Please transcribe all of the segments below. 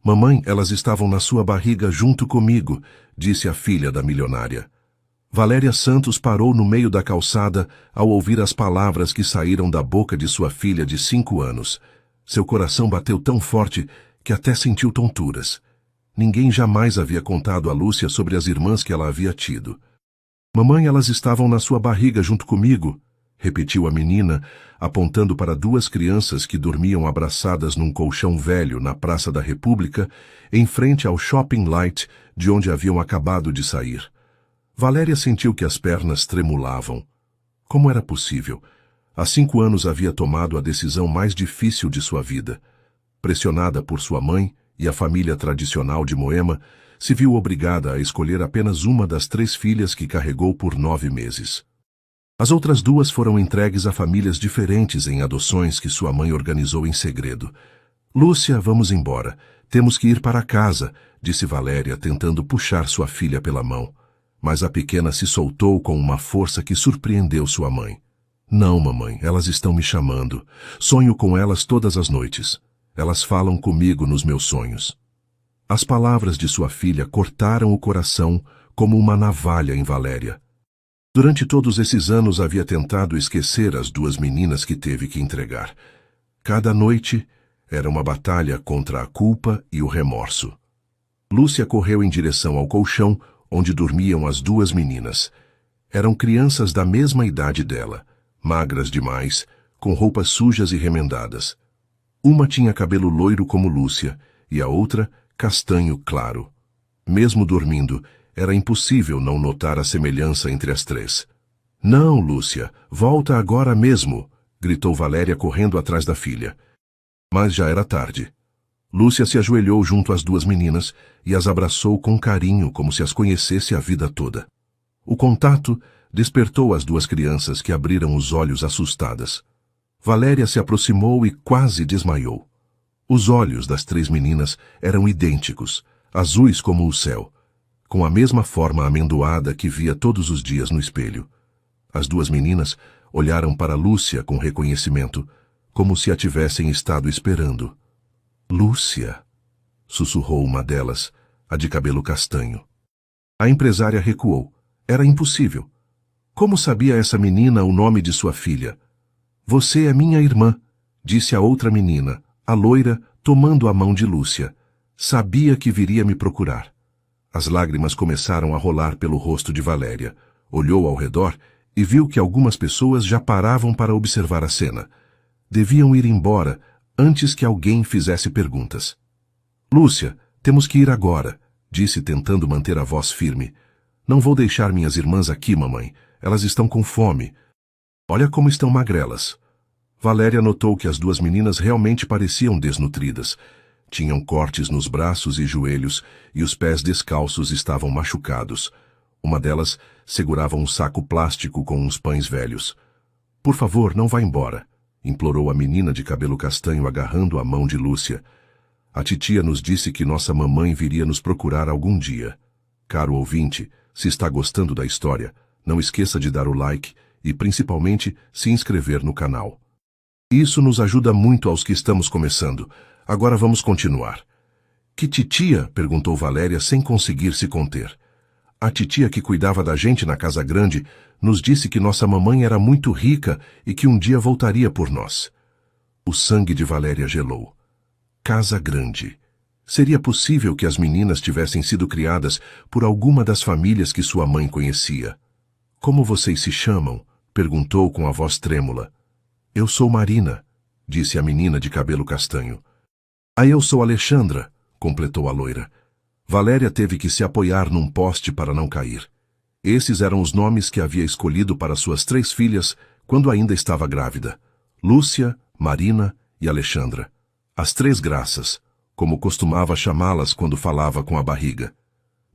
Mamãe, elas estavam na sua barriga junto comigo, disse a filha da milionária. Valéria Santos parou no meio da calçada ao ouvir as palavras que saíram da boca de sua filha de 5 anos. Seu coração bateu tão forte que até sentiu tonturas. Ninguém jamais havia contado a Lúcia sobre as irmãs que ela havia tido. Mamãe, elas estavam na sua barriga junto comigo, repetiu a menina, apontando para 2 crianças que dormiam abraçadas num colchão velho na Praça da República, em frente ao Shopping Light, de onde haviam acabado de sair. Valéria sentiu que as pernas tremulavam. Como era possível? Há 5 anos havia tomado a decisão mais difícil de sua vida. Pressionada por sua mãe e a família tradicional de Moema, se viu obrigada a escolher apenas uma das 3 filhas que carregou por 9 meses. As outras 2 foram entregues a famílias diferentes em adoções que sua mãe organizou em segredo. Lúcia, vamos embora. Temos que ir para casa, disse Valéria, tentando puxar sua filha pela mão. Mas a pequena se soltou com uma força que surpreendeu sua mãe. Não, mamãe, elas estão me chamando. Sonho com elas todas as noites. Elas falam comigo nos meus sonhos. As palavras de sua filha cortaram o coração como uma navalha em Valéria. Durante todos esses anos havia tentado esquecer as 2 meninas que teve que entregar. Cada noite era uma batalha contra a culpa e o remorso. Lúcia correu em direção ao colchão onde dormiam as 2 meninas. Eram crianças da mesma idade dela, magras demais, com roupas sujas e remendadas. Uma tinha cabelo loiro como Lúcia e a outra castanho claro. Mesmo dormindo, era impossível não notar a semelhança entre as 3. Não, Lúcia, volta agora mesmo, gritou Valéria correndo atrás da filha. Mas já era tarde. Lúcia se ajoelhou junto às 2 meninas e as abraçou com carinho, como se as conhecesse a vida toda. O contato despertou as 2 crianças, que abriram os olhos assustadas. Valéria se aproximou e quase desmaiou. Os olhos das 3 meninas eram idênticos, azuis como o céu, com a mesma forma amendoada que via todos os dias no espelho. As 2 meninas olharam para Lúcia com reconhecimento, como se a tivessem estado esperando. Lúcia, sussurrou uma delas, a de cabelo castanho. A empresária recuou. Era impossível. Como sabia essa menina o nome de sua filha? Você é minha irmã, disse a outra menina, a loira, tomando a mão de Lúcia. Sabia que viria me procurar. As lágrimas começaram a rolar pelo rosto de Valéria. Olhou ao redor e viu que algumas pessoas já paravam para observar a cena. Deviam ir embora antes que alguém fizesse perguntas. Lúcia, temos que ir agora, disse tentando manter a voz firme. Não vou deixar minhas irmãs aqui, mamãe. Elas estão com fome. Olha como estão magrelas. Valéria notou que as 2 meninas realmente pareciam desnutridas. Tinham cortes nos braços e joelhos e os pés descalços estavam machucados. Uma delas segurava um saco plástico com uns pães velhos. Por favor, não vá embora, implorou a menina de cabelo castanho agarrando a mão de Lúcia. A titia nos disse que nossa mamãe viria nos procurar algum dia. Caro ouvinte, se está gostando da história, não esqueça de dar o like e, principalmente, se inscrever no canal. Isso nos ajuda muito aos que estamos começando. Agora vamos continuar. Que titia? Perguntou Valéria sem conseguir se conter. A titia que cuidava da gente na casa grande nos disse que nossa mamãe era muito rica e que um dia voltaria por nós. O sangue de Valéria gelou. Casa grande. Seria possível que as meninas tivessem sido criadas por alguma das famílias que sua mãe conhecia. Como vocês se chamam? Perguntou com a voz trêmula. Eu sou Marina, disse a menina de cabelo castanho. Eu sou Alexandra, completou a loira. Valéria teve que se apoiar num poste para não cair. Esses eram os nomes que havia escolhido para suas 3 filhas quando ainda estava grávida. Lúcia, Marina e Alexandra. As 3 graças, como costumava chamá-las quando falava com a barriga.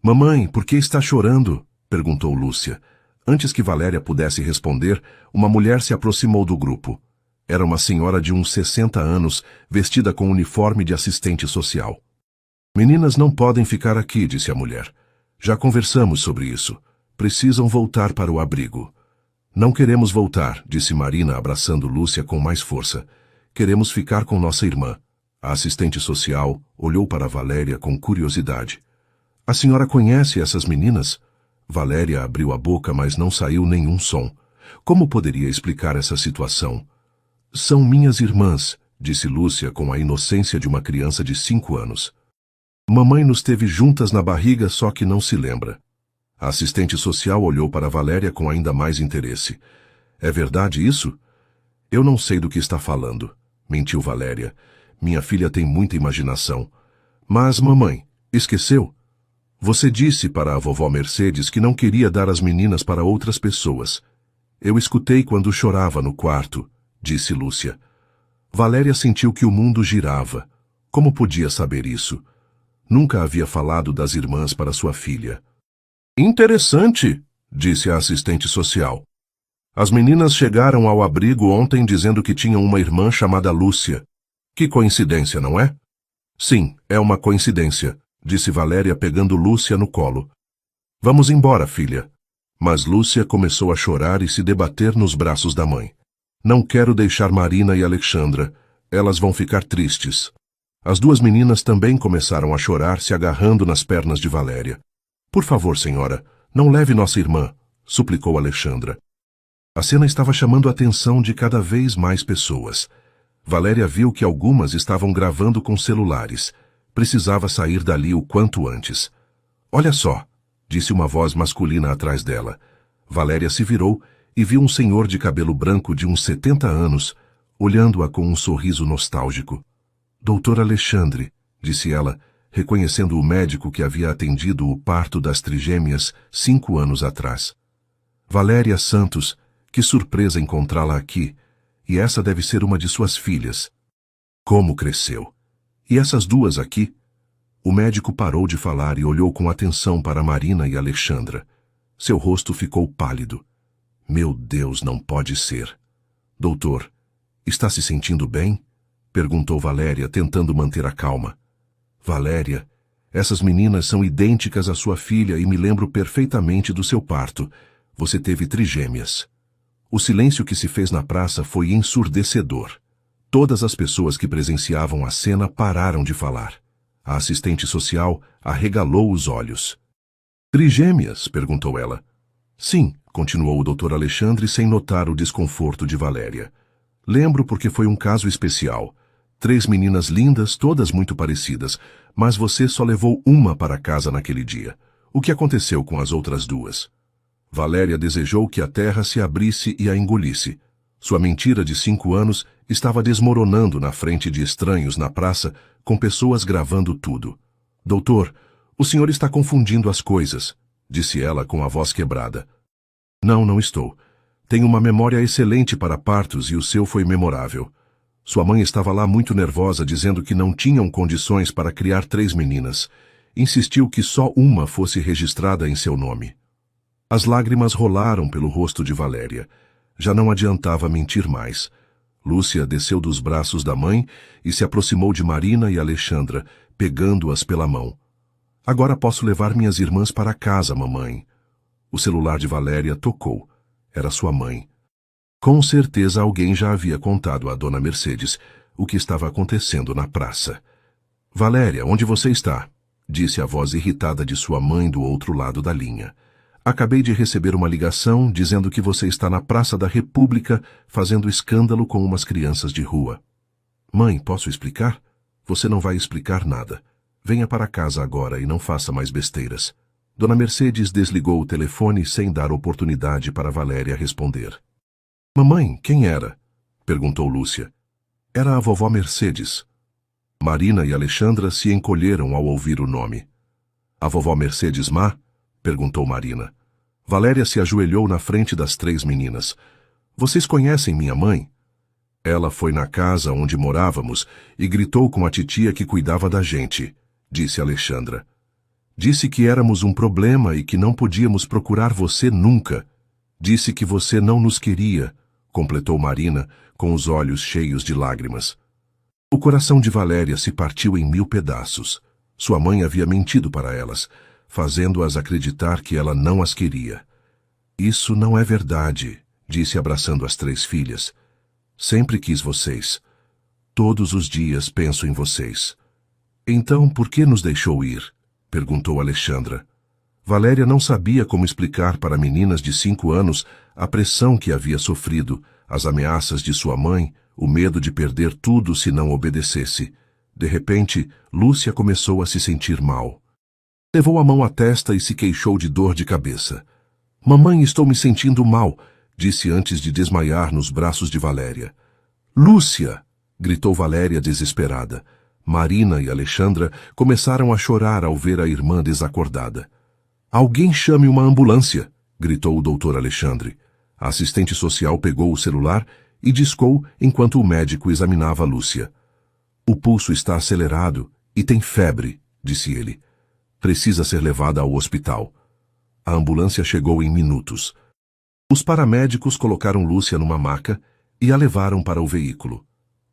Mamãe, por que está chorando? Perguntou Lúcia. Antes que Valéria pudesse responder, uma mulher se aproximou do grupo. Era uma senhora de uns 60 anos, vestida com uniforme de assistente social. Meninas não podem ficar aqui, disse a mulher. Já conversamos sobre isso. Precisam voltar para o abrigo. Não queremos voltar, disse Marina, abraçando Lúcia com mais força. Queremos ficar com nossa irmã. A assistente social olhou para Valéria com curiosidade. A senhora conhece essas meninas? Valéria abriu a boca, mas não saiu nenhum som. Como poderia explicar essa situação? São minhas irmãs, disse Lúcia com a inocência de uma criança de 5 anos. Mamãe nos teve juntas na barriga, só que não se lembra. A assistente social olhou para Valéria com ainda mais interesse. É verdade isso? Eu não sei do que está falando, mentiu Valéria. Minha filha tem muita imaginação. Mas, mamãe, esqueceu? Você disse para a vovó Mercedes que não queria dar as meninas para outras pessoas. Eu escutei quando chorava no quarto, disse Lúcia. Valéria sentiu que o mundo girava. Como podia saber isso? Nunca havia falado das irmãs para sua filha. Interessante, disse a assistente social. As meninas chegaram ao abrigo ontem dizendo que tinham uma irmã chamada Lúcia. Que coincidência, não é? Sim, é uma coincidência, disse Valéria pegando Lúcia no colo. Vamos embora, filha. Mas Lúcia começou a chorar e se debater nos braços da mãe. Não quero deixar Marina e Alexandra. Elas vão ficar tristes. As duas meninas também começaram a chorar, se agarrando nas pernas de Valéria. Por favor, senhora, não leve nossa irmã, suplicou Alexandra. A cena estava chamando a atenção de cada vez mais pessoas. Valéria viu que algumas estavam gravando com celulares. Precisava sair dali o quanto antes. Olha só, disse uma voz masculina atrás dela. Valéria se virou e viu um senhor de cabelo branco de uns 70 anos, olhando-a com um sorriso nostálgico. Doutor Alexandre, disse ela, reconhecendo o médico que havia atendido o parto das trigêmeas 5 anos atrás. Valéria Santos, que surpresa encontrá-la aqui. E essa deve ser uma de suas filhas. Como cresceu! E essas duas aqui? O médico parou de falar e olhou com atenção para Marina e Alexandra. Seu rosto ficou pálido. Meu Deus, não pode ser. Doutor, está se sentindo bem? Perguntou Valéria, tentando manter a calma. Valéria, essas meninas são idênticas à sua filha e me lembro perfeitamente do seu parto. Você teve trigêmeas. O silêncio que se fez na praça foi ensurdecedor. Todas as pessoas que presenciavam a cena pararam de falar. A assistente social arregalou os olhos. Trigêmeas? Perguntou ela. Sim, continuou o Dr. Alexandre sem notar o desconforto de Valéria. Lembro porque foi um caso especial. 3 meninas lindas, todas muito parecidas, mas você só levou uma para casa naquele dia. O que aconteceu com as outras 2? Valéria desejou que a terra se abrisse e a engolisse. Sua mentira de 5 anos estava desmoronando na frente de estranhos na praça, com pessoas gravando tudo. Doutor, o senhor está confundindo as coisas, disse ela com a voz quebrada. Não, não estou. Tenho uma memória excelente para partos e o seu foi memorável. Sua mãe estava lá muito nervosa, dizendo que não tinham condições para criar 3 meninas. Insistiu que só uma fosse registrada em seu nome. As lágrimas rolaram pelo rosto de Valéria. Já não adiantava mentir mais. Lúcia desceu dos braços da mãe e se aproximou de Marina e Alexandra, pegando-as pela mão. Agora posso levar minhas irmãs para casa, mamãe. O celular de Valéria tocou. Era sua mãe. Com certeza alguém já havia contado à dona Mercedes o que estava acontecendo na praça. Valéria, onde você está? Disse a voz irritada de sua mãe do outro lado da linha. Acabei de receber uma ligação dizendo que você está na Praça da República fazendo escândalo com umas crianças de rua. Mãe, posso explicar? Você não vai explicar nada. Venha para casa agora e não faça mais besteiras. Dona Mercedes desligou o telefone sem dar oportunidade para Valéria responder. Mamãe, quem era? Perguntou Lúcia. Era a vovó Mercedes. Marina e Alexandra se encolheram ao ouvir o nome. A vovó Mercedes má? Perguntou Marina. Valéria se ajoelhou na frente das 3 meninas. Vocês conhecem minha mãe? Ela foi na casa onde morávamos e gritou com a titia que cuidava da gente, disse Alexandra. Disse que éramos um problema e que não podíamos procurar você nunca. Disse que você não nos queria, completou Marina, com os olhos cheios de lágrimas. O coração de Valéria se partiu em 1000 pedaços. Sua mãe havia mentido para elas, fazendo-as acreditar que ela não as queria. Isso não é verdade, disse abraçando as 3 filhas. Sempre quis vocês. Todos os dias penso em vocês. Então, por que nos deixou ir? Perguntou Alexandra. Valéria não sabia como explicar para meninas de 5 anos a pressão que havia sofrido, as ameaças de sua mãe, o medo de perder tudo se não obedecesse. De repente, Lúcia começou a se sentir mal. Levou a mão à testa e se queixou de dor de cabeça. Mamãe, estou me sentindo mal, disse antes de desmaiar nos braços de Valéria. Lúcia! Gritou Valéria desesperada. Marina e Alexandra começaram a chorar ao ver a irmã desacordada. Alguém chame uma ambulância! Gritou o doutor Alexandre. A assistente social pegou o celular e discou enquanto o médico examinava Lúcia. O pulso está acelerado e tem febre, disse ele. Precisa ser levada ao hospital. A ambulância chegou em minutos. Os paramédicos colocaram Lúcia numa maca e a levaram para o veículo.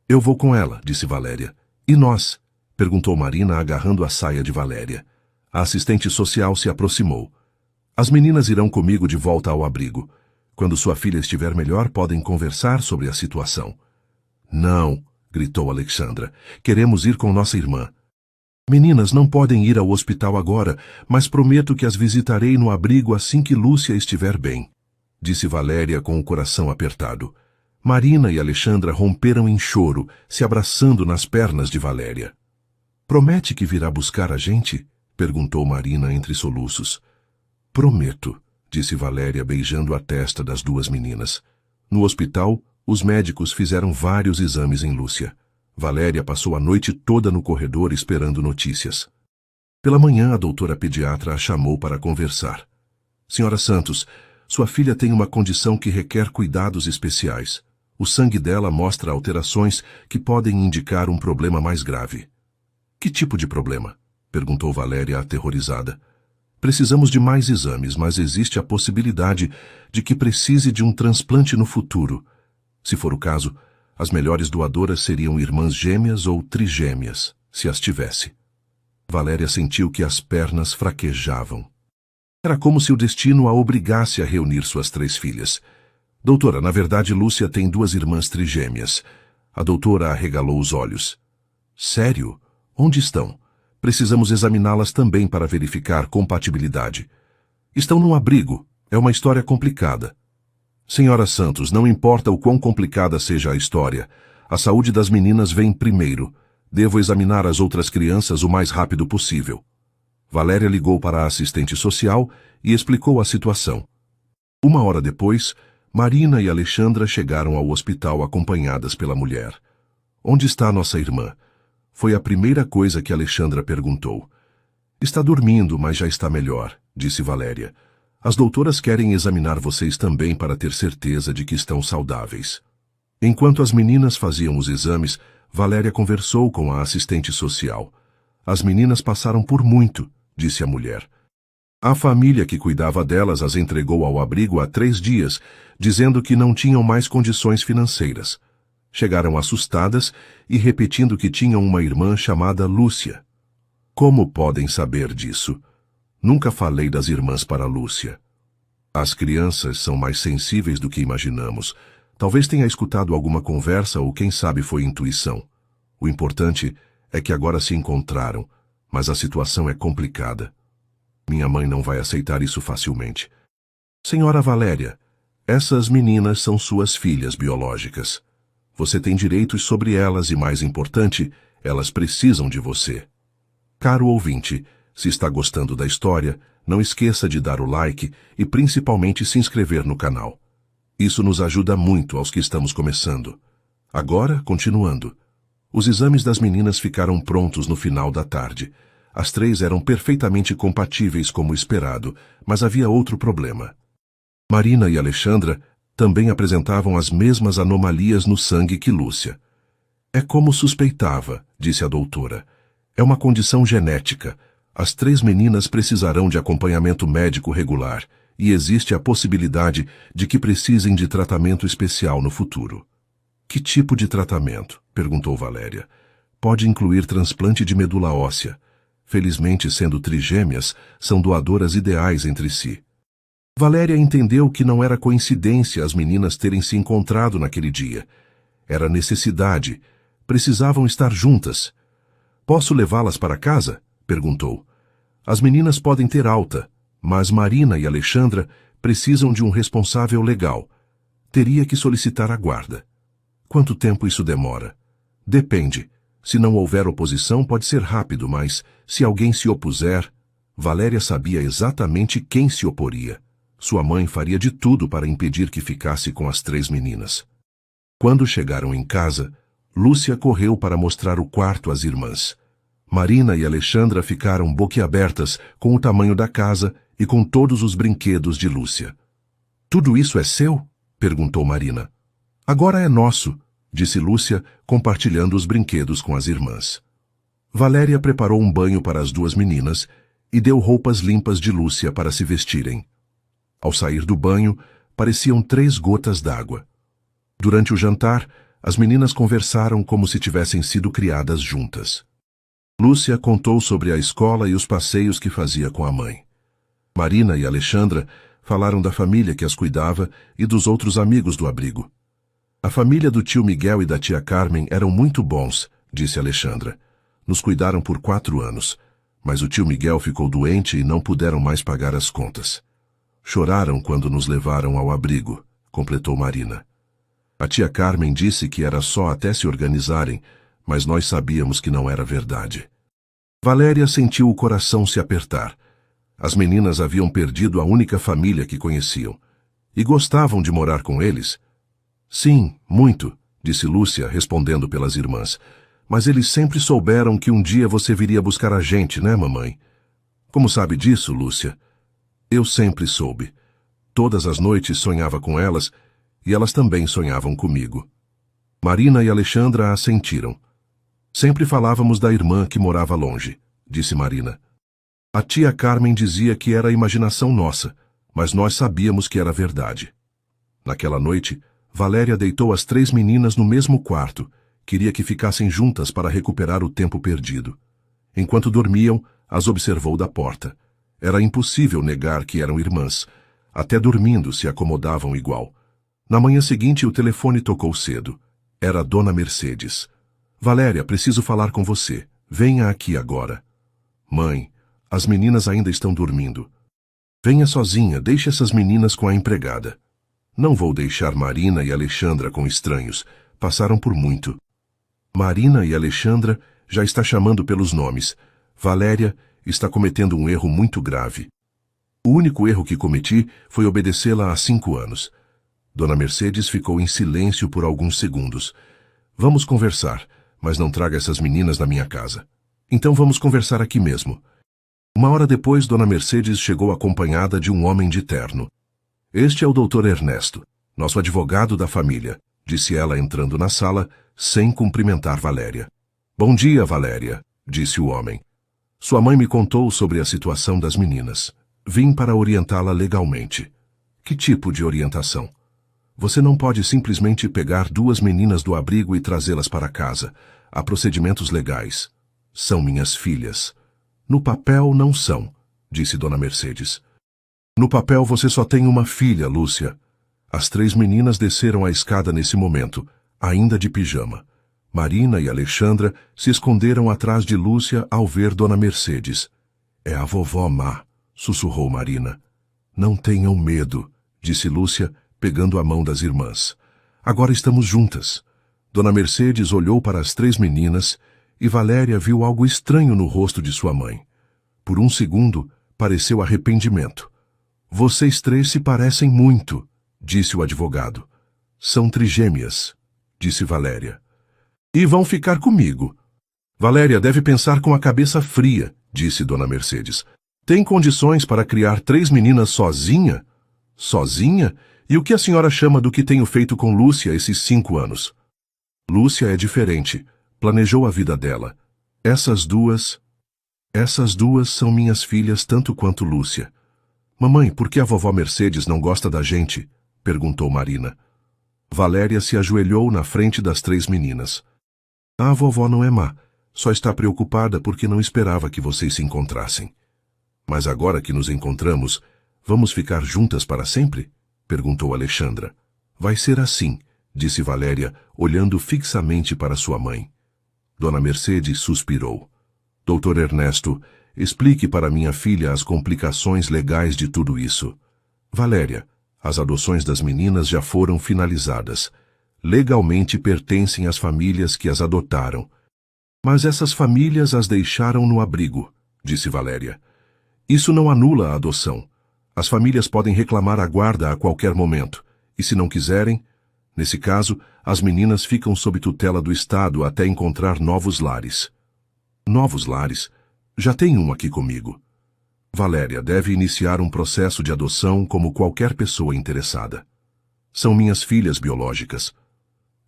Eu vou com ela, disse Valéria. E nós? Perguntou Marina, agarrando a saia de Valéria. A assistente social se aproximou. As meninas irão comigo de volta ao abrigo. Quando sua filha estiver melhor, podem conversar sobre a situação. Não, gritou Alexandra. Queremos ir com nossa irmã. Meninas não podem ir ao hospital agora, mas prometo que as visitarei no abrigo assim que Lúcia estiver bem, disse Valéria com o coração apertado. Marina e Alexandra romperam em choro, se abraçando nas pernas de Valéria. Promete que virá buscar a gente? Perguntou Marina entre soluços. Prometo, disse Valéria beijando a testa das duas meninas. No hospital, os médicos fizeram vários exames em Lúcia. Valéria passou a noite toda no corredor esperando notícias. Pela manhã, a doutora pediatra a chamou para conversar. Senhora Santos, sua filha tem uma condição que requer cuidados especiais. O sangue dela mostra alterações que podem indicar um problema mais grave. Que tipo de problema? Perguntou Valéria aterrorizada. Precisamos de mais exames, mas existe a possibilidade de que precise de um transplante no futuro. Se for o caso, as melhores doadoras seriam irmãs gêmeas ou trigêmeas, se as tivesse. Valéria sentiu que as pernas fraquejavam. Era como se o destino a obrigasse a reunir suas 3 filhas. Doutora, na verdade, Lúcia tem 2 irmãs trigêmeas. A doutora arregalou os olhos. Sério? Onde estão? Precisamos examiná-las também para verificar compatibilidade. Estão num abrigo. É uma história complicada. Senhora Santos, não importa o quão complicada seja a história, a saúde das meninas vem primeiro. Devo examinar as outras crianças o mais rápido possível. Valéria ligou para a assistente social e explicou a situação. 1 hora depois, Marina e Alexandra chegaram ao hospital acompanhadas pela mulher. Onde está nossa irmã? Foi a primeira coisa que Alexandra perguntou. Está dormindo, mas já está melhor, disse Valéria. As doutoras querem examinar vocês também para ter certeza de que estão saudáveis. Enquanto as meninas faziam os exames, Valéria conversou com a assistente social. As meninas passaram por muito, disse a mulher. A família que cuidava delas as entregou ao abrigo há 3 dias, dizendo que não tinham mais condições financeiras. Chegaram assustadas e repetindo que tinham uma irmã chamada Lúcia. Como podem saber disso? Nunca falei das irmãs para Lúcia. As crianças são mais sensíveis do que imaginamos. Talvez tenha escutado alguma conversa ou quem sabe foi intuição. O importante é que agora se encontraram, mas a situação é complicada. Minha mãe não vai aceitar isso facilmente. Senhora Valéria, essas meninas são suas filhas biológicas. Você tem direitos sobre elas e, mais importante, elas precisam de você. Caro ouvinte, se está gostando da história, não esqueça de dar o like e principalmente se inscrever no canal. Isso nos ajuda muito aos que estamos começando. Agora, continuando. Os exames das meninas ficaram prontos no final da tarde. As 3 eram perfeitamente compatíveis como esperado, mas havia outro problema. Marina e Alexandra também apresentavam as mesmas anomalias no sangue que Lúcia. É como suspeitava, disse a doutora. É uma condição genética. As 3 meninas precisarão de acompanhamento médico regular e existe a possibilidade de que precisem de tratamento especial no futuro. Que tipo de tratamento? Perguntou Valéria. Pode incluir transplante de medula óssea. Felizmente, sendo trigêmeas, são doadoras ideais entre si. Valéria entendeu que não era coincidência as meninas terem se encontrado naquele dia. Era necessidade. Precisavam estar juntas. Posso levá-las para casa? Perguntou. As meninas podem ter alta, mas Marina e Alexandra precisam de um responsável legal. Teria que solicitar a guarda. Quanto tempo isso demora? Depende. Se não houver oposição, pode ser rápido, mas se alguém se opuser... Valéria sabia exatamente quem se oporia. Sua mãe faria de tudo para impedir que ficasse com as 3 meninas. Quando chegaram em casa, Lúcia correu para mostrar o quarto às irmãs. Marina e Alexandra ficaram boquiabertas com o tamanho da casa e com todos os brinquedos de Lúcia. Tudo isso é seu? Perguntou Marina. Agora é nosso, disse Lúcia, compartilhando os brinquedos com as irmãs. Valéria preparou um banho para as 2 meninas e deu roupas limpas de Lúcia para se vestirem. Ao sair do banho, pareciam 3 gotas d'água. Durante o jantar, as meninas conversaram como se tivessem sido criadas juntas. Lúcia contou sobre a escola e os passeios que fazia com a mãe. Marina e Alexandra falaram da família que as cuidava e dos outros amigos do abrigo. A família do tio Miguel e da tia Carmen eram muito bons, disse Alexandra. Nos cuidaram por 4 anos. Mas o tio Miguel ficou doente e não puderam mais pagar as contas. Choraram quando nos levaram ao abrigo, completou Marina. A tia Carmen disse que era só até se organizarem, mas nós sabíamos que não era verdade. Valéria sentiu o coração se apertar. As meninas haviam perdido a única família que conheciam. E gostavam de morar com eles? Sim, muito, disse Lúcia, respondendo pelas irmãs. Mas eles sempre souberam que um dia você viria buscar a gente, né, mamãe? Como sabe disso, Lúcia? Eu sempre soube. Todas as noites sonhava com elas, e elas também sonhavam comigo. Marina e Alexandra assentiram. Sempre falávamos da irmã que morava longe, disse Marina. A tia Carmen dizia que era imaginação nossa, mas nós sabíamos que era verdade. Naquela noite, Valéria deitou as 3 meninas no mesmo quarto. Queria que ficassem juntas para recuperar o tempo perdido. Enquanto dormiam, as observou da porta. Era impossível negar que eram irmãs. Até dormindo se acomodavam igual. Na manhã seguinte, o telefone tocou cedo. Era Dona Mercedes. Valéria, preciso falar com você. Venha aqui agora. Mãe, as meninas ainda estão dormindo. Venha sozinha, deixe essas meninas com a empregada. Não vou deixar Marina e Alexandra com estranhos. Passaram por muito. Marina e Alexandra já está chamando pelos nomes. Valéria está cometendo um erro muito grave. O único erro que cometi foi obedecê-la há 5 anos. Dona Mercedes ficou em silêncio por alguns segundos. Vamos conversar, mas não traga essas meninas na minha casa. Então vamos conversar aqui mesmo. 1 hora depois, Dona Mercedes chegou acompanhada de um homem de terno. Este é o Dr. Ernesto, nosso advogado da família, disse ela entrando na sala, sem cumprimentar Valéria. Bom dia, Valéria, disse o homem. Sua mãe me contou sobre a situação das meninas. Vim para orientá-la legalmente. Que tipo de orientação? Você não pode simplesmente pegar 2 meninas do abrigo e trazê-las para casa. Há procedimentos legais. São minhas filhas. No papel não são, disse Dona Mercedes. No papel você só tem uma filha, Lúcia. As 3 meninas desceram a escada nesse momento, ainda de pijama. Marina e Alexandra se esconderam atrás de Lúcia ao ver Dona Mercedes. É a vovó má, sussurrou Marina. Não tenham medo, disse Lúcia, pegando a mão das irmãs. Agora estamos juntas. Dona Mercedes olhou para as 3 meninas e Valéria viu algo estranho no rosto de sua mãe. Por um segundo, pareceu arrependimento. Vocês 3 se parecem muito, disse o advogado. São trigêmeas, disse Valéria. E vão ficar comigo. Valéria deve pensar com a cabeça fria, disse Dona Mercedes. Tem condições para criar 3 meninas sozinha? Sozinha? E o que a senhora chama do que tenho feito com Lúcia esses 5 anos? Lúcia é diferente. Planejou a vida dela. Essas duas são minhas filhas tanto quanto Lúcia. Mamãe, por que a vovó Mercedes não gosta da gente? Perguntou Marina. Valéria se ajoelhou na frente das 3 meninas. A vovó não é má. Só está preocupada porque não esperava que vocês se encontrassem. Mas agora que nos encontramos, vamos ficar juntas para sempre? Perguntou Alexandra. Vai ser assim, disse Valéria, olhando fixamente para sua mãe. Dona Mercedes suspirou. Doutor Ernesto, explique para minha filha as complicações legais de tudo isso. Valéria, as adoções das meninas já foram finalizadas. Legalmente pertencem às famílias que as adotaram. Mas essas famílias as deixaram no abrigo, disse Valéria. Isso não anula a adoção. As famílias podem reclamar a guarda a qualquer momento. E se não quiserem, nesse caso, as meninas ficam sob tutela do Estado até encontrar novos lares. Novos lares? Já tem um aqui comigo. Valéria deve iniciar um processo de adoção como qualquer pessoa interessada. São minhas filhas biológicas.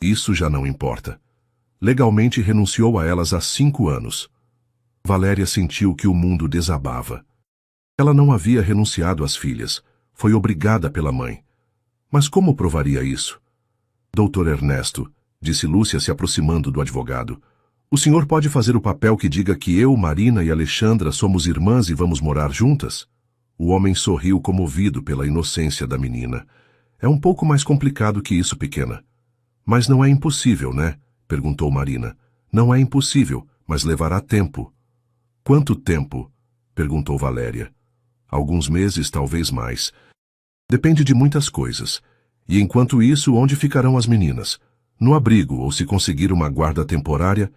Isso já não importa. Legalmente renunciou a elas há 5 anos. Valéria sentiu que o mundo desabava. Ela não havia renunciado às filhas. Foi obrigada pela mãe. Mas como provaria isso? Doutor Ernesto, disse Lúcia se aproximando do advogado, o senhor pode fazer o papel que diga que eu, Marina e Alexandra somos irmãs e vamos morar juntas? O homem sorriu comovido pela inocência da menina. É um pouco mais complicado que isso, pequena. Mas não é impossível, né? Perguntou Marina. Não é impossível, mas levará tempo. Quanto tempo? Perguntou Valéria. Alguns meses, talvez mais. Depende de muitas coisas. E enquanto isso, onde ficarão as meninas? No abrigo, ou se conseguir uma guarda temporária?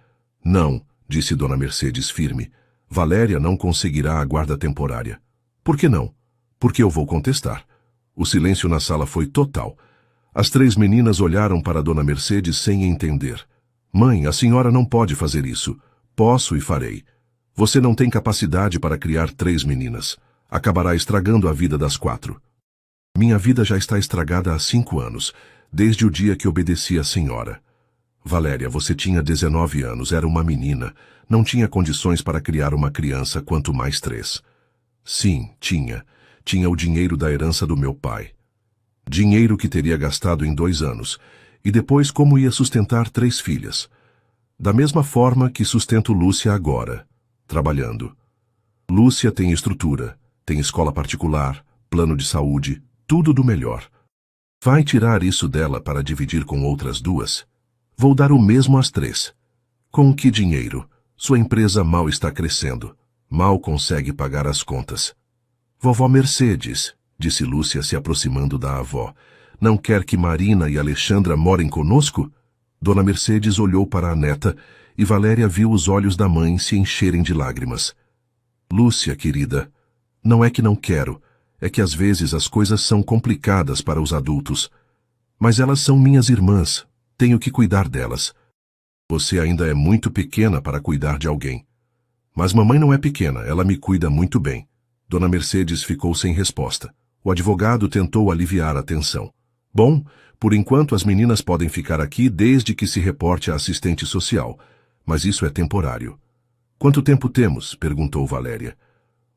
Não, disse Dona Mercedes firme. Valéria não conseguirá a guarda temporária. Por que não? Porque eu vou contestar. O silêncio na sala foi total. As 3 meninas olharam para Dona Mercedes sem entender. Mãe, a senhora não pode fazer isso. Posso e farei. Você não tem capacidade para criar 3 meninas. Acabará estragando a vida das 4. Minha vida já está estragada há 5 anos, desde o dia que obedeci à senhora. Valéria, você tinha 19 anos, era uma menina, não tinha condições para criar uma criança, quanto mais 3. Sim, tinha. Tinha o dinheiro da herança do meu pai. Dinheiro que teria gastado em 2 anos, e depois como ia sustentar 3 filhas. Da mesma forma que sustento Lúcia agora, trabalhando. Lúcia tem estrutura, tem escola particular, plano de saúde, tudo do melhor. Vai tirar isso dela para dividir com outras 2? Vou dar o mesmo às 3. Com que dinheiro? Sua empresa mal está crescendo. Mal consegue pagar as contas. Vovó Mercedes, disse Lúcia se aproximando da avó, não quer que Marina e Alexandra morem conosco? Dona Mercedes olhou para a neta e Valéria viu os olhos da mãe se encherem de lágrimas. Lúcia, querida, não é que não quero, é que às vezes as coisas são complicadas para os adultos. Mas elas são minhas irmãs, tenho que cuidar delas. Você ainda é muito pequena para cuidar de alguém. Mas mamãe não é pequena, ela me cuida muito bem. Dona Mercedes ficou sem resposta. O advogado tentou aliviar a tensão. Bom, por enquanto as meninas podem ficar aqui desde que se reporte à assistente social, mas isso é temporário. Quanto tempo temos? Perguntou Valéria.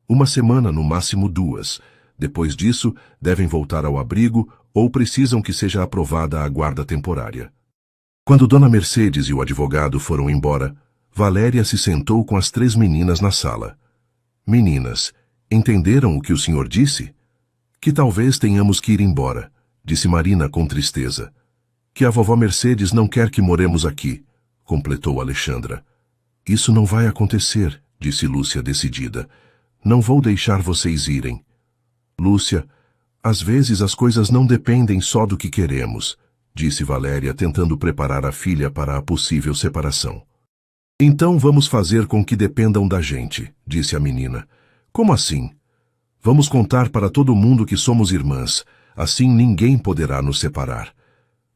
1 semana, no máximo 2. Depois disso, devem voltar ao abrigo ou precisam que seja aprovada a guarda temporária. Quando Dona Mercedes e o advogado foram embora, Valéria se sentou com as 3 meninas na sala. Meninas, entenderam o que o senhor disse? Que talvez tenhamos que ir embora, disse Marina com tristeza. Que a vovó Mercedes não quer que moremos aqui, completou Alexandra. Isso não vai acontecer, disse Lúcia decidida. Não vou deixar vocês irem. Lúcia, às vezes as coisas não dependem só do que queremos, disse Valéria tentando preparar a filha para a possível separação. Então vamos fazer com que dependam da gente, disse a menina. Como assim? Vamos contar para todo mundo que somos irmãs, assim ninguém poderá nos separar.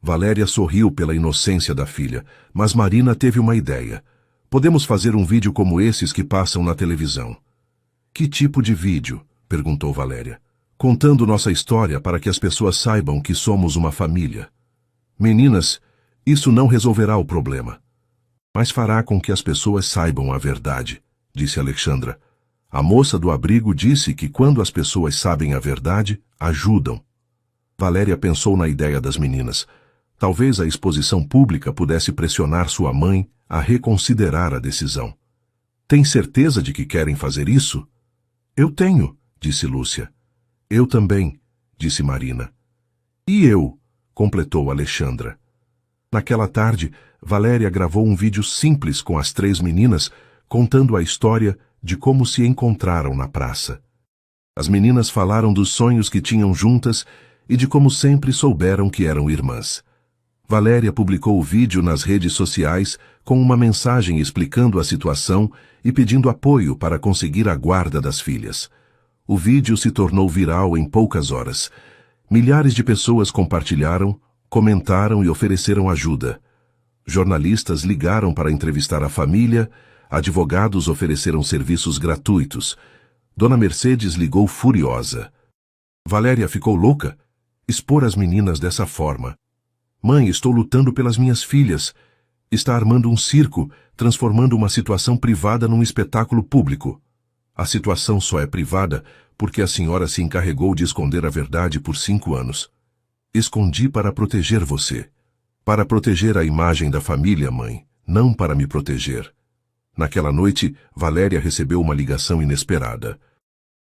Valéria sorriu pela inocência da filha, mas Marina teve uma ideia. Podemos fazer um vídeo como esses que passam na televisão. Que tipo de vídeo? Perguntou Valéria. Contando nossa história para que as pessoas saibam que somos uma família. Meninas, isso não resolverá o problema. Mas fará com que as pessoas saibam a verdade, disse Alexandra. A moça do abrigo disse que quando as pessoas sabem a verdade, ajudam. Valéria pensou na ideia das meninas. Talvez a exposição pública pudesse pressionar sua mãe a reconsiderar a decisão. Tem certeza de que querem fazer isso? Eu tenho, disse Lúcia. Eu também, disse Marina. E eu, completou Alexandra. Naquela tarde, Valéria gravou um vídeo simples com as 3 meninas, contando a história de como se encontraram na praça. As meninas falaram dos sonhos que tinham juntas e de como sempre souberam que eram irmãs. Valéria publicou o vídeo nas redes sociais com uma mensagem explicando a situação e pedindo apoio para conseguir a guarda das filhas. O vídeo se tornou viral em poucas horas. Milhares de pessoas compartilharam, comentaram e ofereceram ajuda. Jornalistas ligaram para entrevistar a família, advogados ofereceram serviços gratuitos. Dona Mercedes ligou furiosa. Valéria ficou louca. Expor as meninas dessa forma. Mãe, estou lutando pelas minhas filhas. Está armando um circo, transformando uma situação privada num espetáculo público. A situação só é privada porque a senhora se encarregou de esconder a verdade por 5 anos. Escondi para proteger você. Para proteger a imagem da família, mãe, não para me proteger. Naquela noite, Valéria recebeu uma ligação inesperada.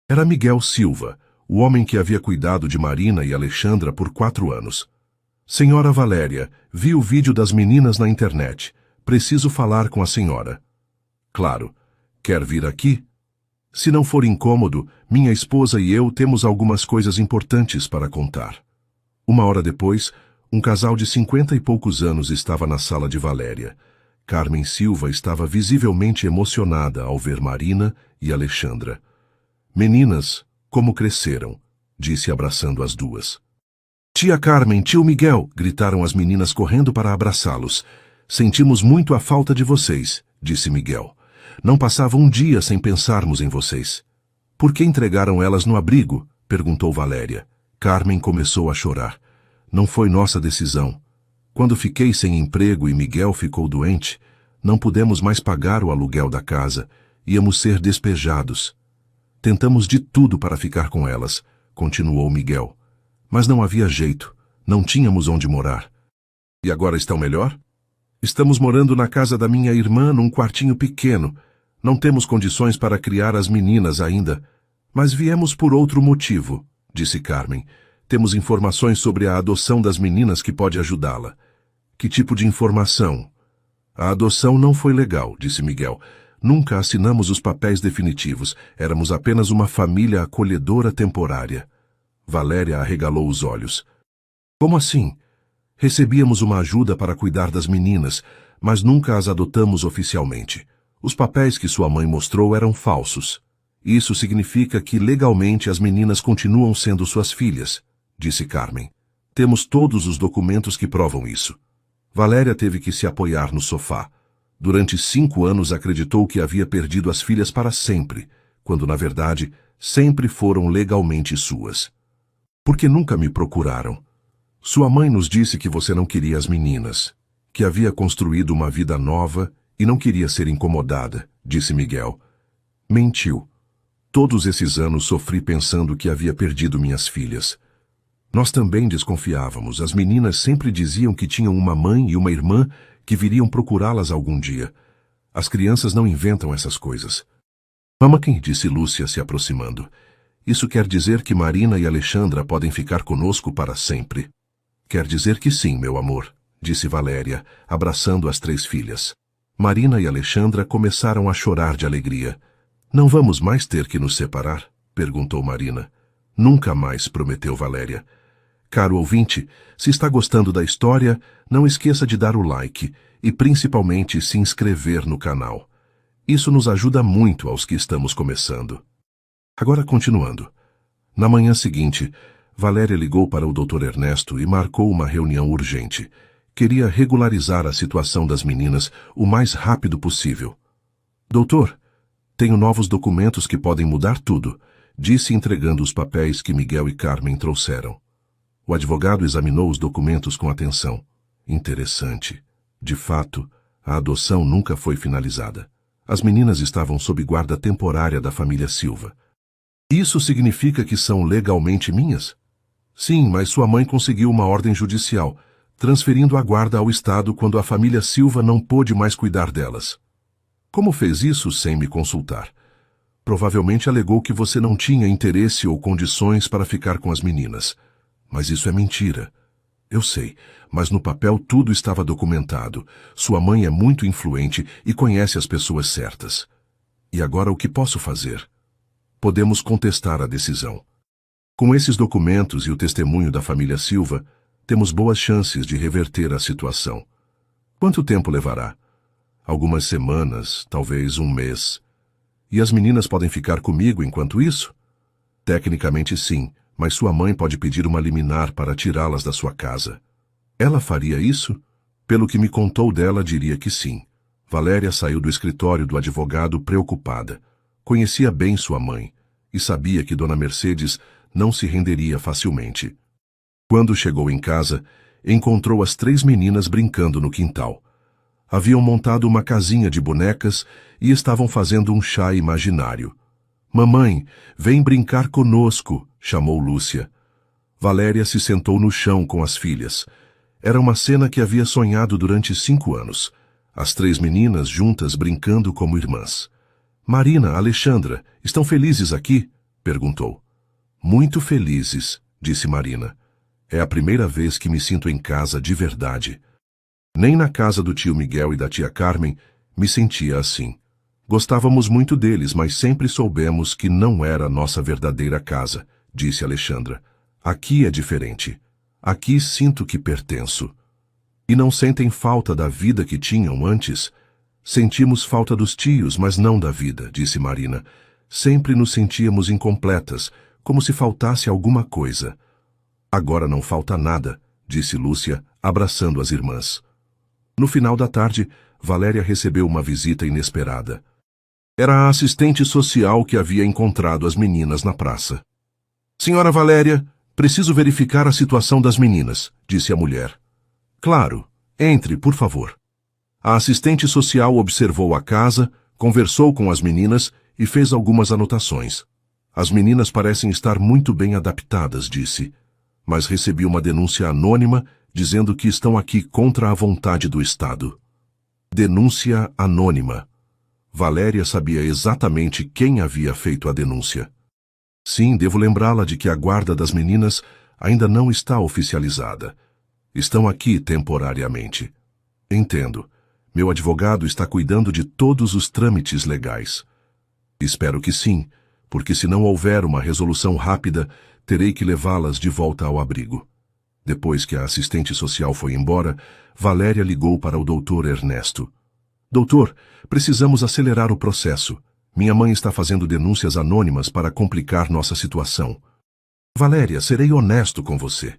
Era Miguel Silva, o homem que havia cuidado de Marina e Alexandra por 4 anos. Senhora Valéria, vi o vídeo das meninas na internet. Preciso falar com a senhora. Claro. Quer vir aqui? Se não for incômodo, minha esposa e eu temos algumas coisas importantes para contar. 1 hora depois, um casal de 50 e poucos anos estava na sala de Valéria. Carmen Silva estava visivelmente emocionada ao ver Marina e Alexandra. Meninas, como cresceram, disse abraçando as duas. Tia Carmen, tio Miguel, gritaram as meninas correndo para abraçá-los. Sentimos muito a falta de vocês, disse Miguel. Não passava um dia sem pensarmos em vocês. Por que entregaram elas no abrigo? Perguntou Valéria. Carmen começou a chorar. Não foi nossa decisão. Quando fiquei sem emprego e Miguel ficou doente, não pudemos mais pagar o aluguel da casa. Íamos ser despejados. Tentamos de tudo para ficar com elas, continuou Miguel. Mas não havia jeito. Não tínhamos onde morar. E agora estão melhor? Estamos morando na casa da minha irmã num quartinho pequeno. Não temos condições para criar as meninas ainda. Mas viemos por outro motivo, disse Carmen. Temos informações sobre a adoção das meninas que pode ajudá-la. Que tipo de informação? A adoção não foi legal, disse Miguel. Nunca assinamos os papéis definitivos. Éramos apenas uma família acolhedora temporária. Valéria arregalou os olhos. Como assim? Recebíamos uma ajuda para cuidar das meninas, mas nunca as adotamos oficialmente. Os papéis que sua mãe mostrou eram falsos. Isso significa que legalmente as meninas continuam sendo suas filhas, disse Carmen. Temos todos os documentos que provam isso. Valéria teve que se apoiar no sofá. Durante 5 anos acreditou que havia perdido as filhas para sempre, quando na verdade sempre foram legalmente suas. Por que nunca me procuraram? Sua mãe nos disse que você não queria as meninas, que havia construído uma vida nova e não queria ser incomodada, disse Miguel. Mentiu. Todos esses anos sofri pensando que havia perdido minhas filhas. Nós também desconfiávamos. As meninas sempre diziam que tinham uma mãe e uma irmã que viriam procurá-las algum dia. As crianças não inventam essas coisas. Mamãe, disse Lúcia se aproximando. Isso quer dizer que Marina e Alexandra podem ficar conosco para sempre. Quer dizer que sim, meu amor, disse Valéria, abraçando as 3 filhas. Marina e Alexandra começaram a chorar de alegria. Não vamos mais ter que nos separar? Perguntou Marina. Nunca mais, prometeu Valéria. Caro ouvinte, se está gostando da história, não esqueça de dar o like e principalmente se inscrever no canal. Isso nos ajuda muito aos que estamos começando. Agora continuando. Na manhã seguinte, Valéria ligou para o Dr. Ernesto e marcou uma reunião urgente. Queria regularizar a situação das meninas o mais rápido possível. Doutor, tenho novos documentos que podem mudar tudo, disse entregando os papéis que Miguel e Carmen trouxeram. O advogado examinou os documentos com atenção. Interessante. De fato, a adoção nunca foi finalizada. As meninas estavam sob guarda temporária da família Silva. Isso significa que são legalmente minhas? Sim, mas sua mãe conseguiu uma ordem judicial, transferindo a guarda ao Estado quando a família Silva não pôde mais cuidar delas. Como fez isso sem me consultar? Provavelmente alegou que você não tinha interesse ou condições para ficar com as meninas. Mas isso é mentira. Eu sei, mas no papel tudo estava documentado. Sua mãe é muito influente e conhece as pessoas certas. E agora o que posso fazer? Podemos contestar a decisão. Com esses documentos e o testemunho da família Silva, temos boas chances de reverter a situação. Quanto tempo levará? Algumas semanas, talvez um mês. E as meninas podem ficar comigo enquanto isso? Tecnicamente sim, mas sua mãe pode pedir uma liminar para tirá-las da sua casa. Ela faria isso? Pelo que me contou dela, diria que sim. Valéria saiu do escritório do advogado preocupada. Conhecia bem sua mãe e sabia que Dona Mercedes não se renderia facilmente. Quando chegou em casa, encontrou as 3 meninas brincando no quintal. Haviam montado uma casinha de bonecas e estavam fazendo um chá imaginário. "Mamãe, vem brincar conosco", chamou Lúcia. Valéria se sentou no chão com as filhas. Era uma cena que havia sonhado durante 5 anos. As 3 meninas juntas brincando como irmãs. "Marina, Alexandra, estão felizes aqui?" perguntou. "Muito felizes", disse Marina. "É a primeira vez que me sinto em casa de verdade. Nem na casa do tio Miguel e da tia Carmen me sentia assim. Gostávamos muito deles, mas sempre soubemos que não era nossa verdadeira casa", disse Alexandra. "Aqui é diferente. Aqui sinto que pertenço." "E não sentem falta da vida que tinham antes?" "Sentimos falta dos tios, mas não da vida", disse Marina. "Sempre nos sentíamos incompletas, como se faltasse alguma coisa." "Agora não falta nada", disse Lúcia, abraçando as irmãs. No final da tarde, Valéria recebeu uma visita inesperada. Era a assistente social que havia encontrado as meninas na praça. "Senhora Valéria, preciso verificar a situação das meninas", disse a mulher. "Claro, entre, por favor." A assistente social observou a casa, conversou com as meninas e fez algumas anotações. "As meninas parecem estar muito bem adaptadas", disse. "Mas recebi uma denúncia anônima dizendo que estão aqui contra a vontade do Estado." Denúncia anônima. Valéria sabia exatamente quem havia feito a denúncia. "Sim, devo lembrá-la de que a guarda das meninas ainda não está oficializada. Estão aqui temporariamente." "Entendo. Meu advogado está cuidando de todos os trâmites legais." "Espero que sim, porque se não houver uma resolução rápida, terei que levá-las de volta ao abrigo." Depois que a assistente social foi embora, Valéria ligou para o Dr. Ernesto. "Doutor, precisamos acelerar o processo. Minha mãe está fazendo denúncias anônimas para complicar nossa situação." "Valéria, serei honesto com você.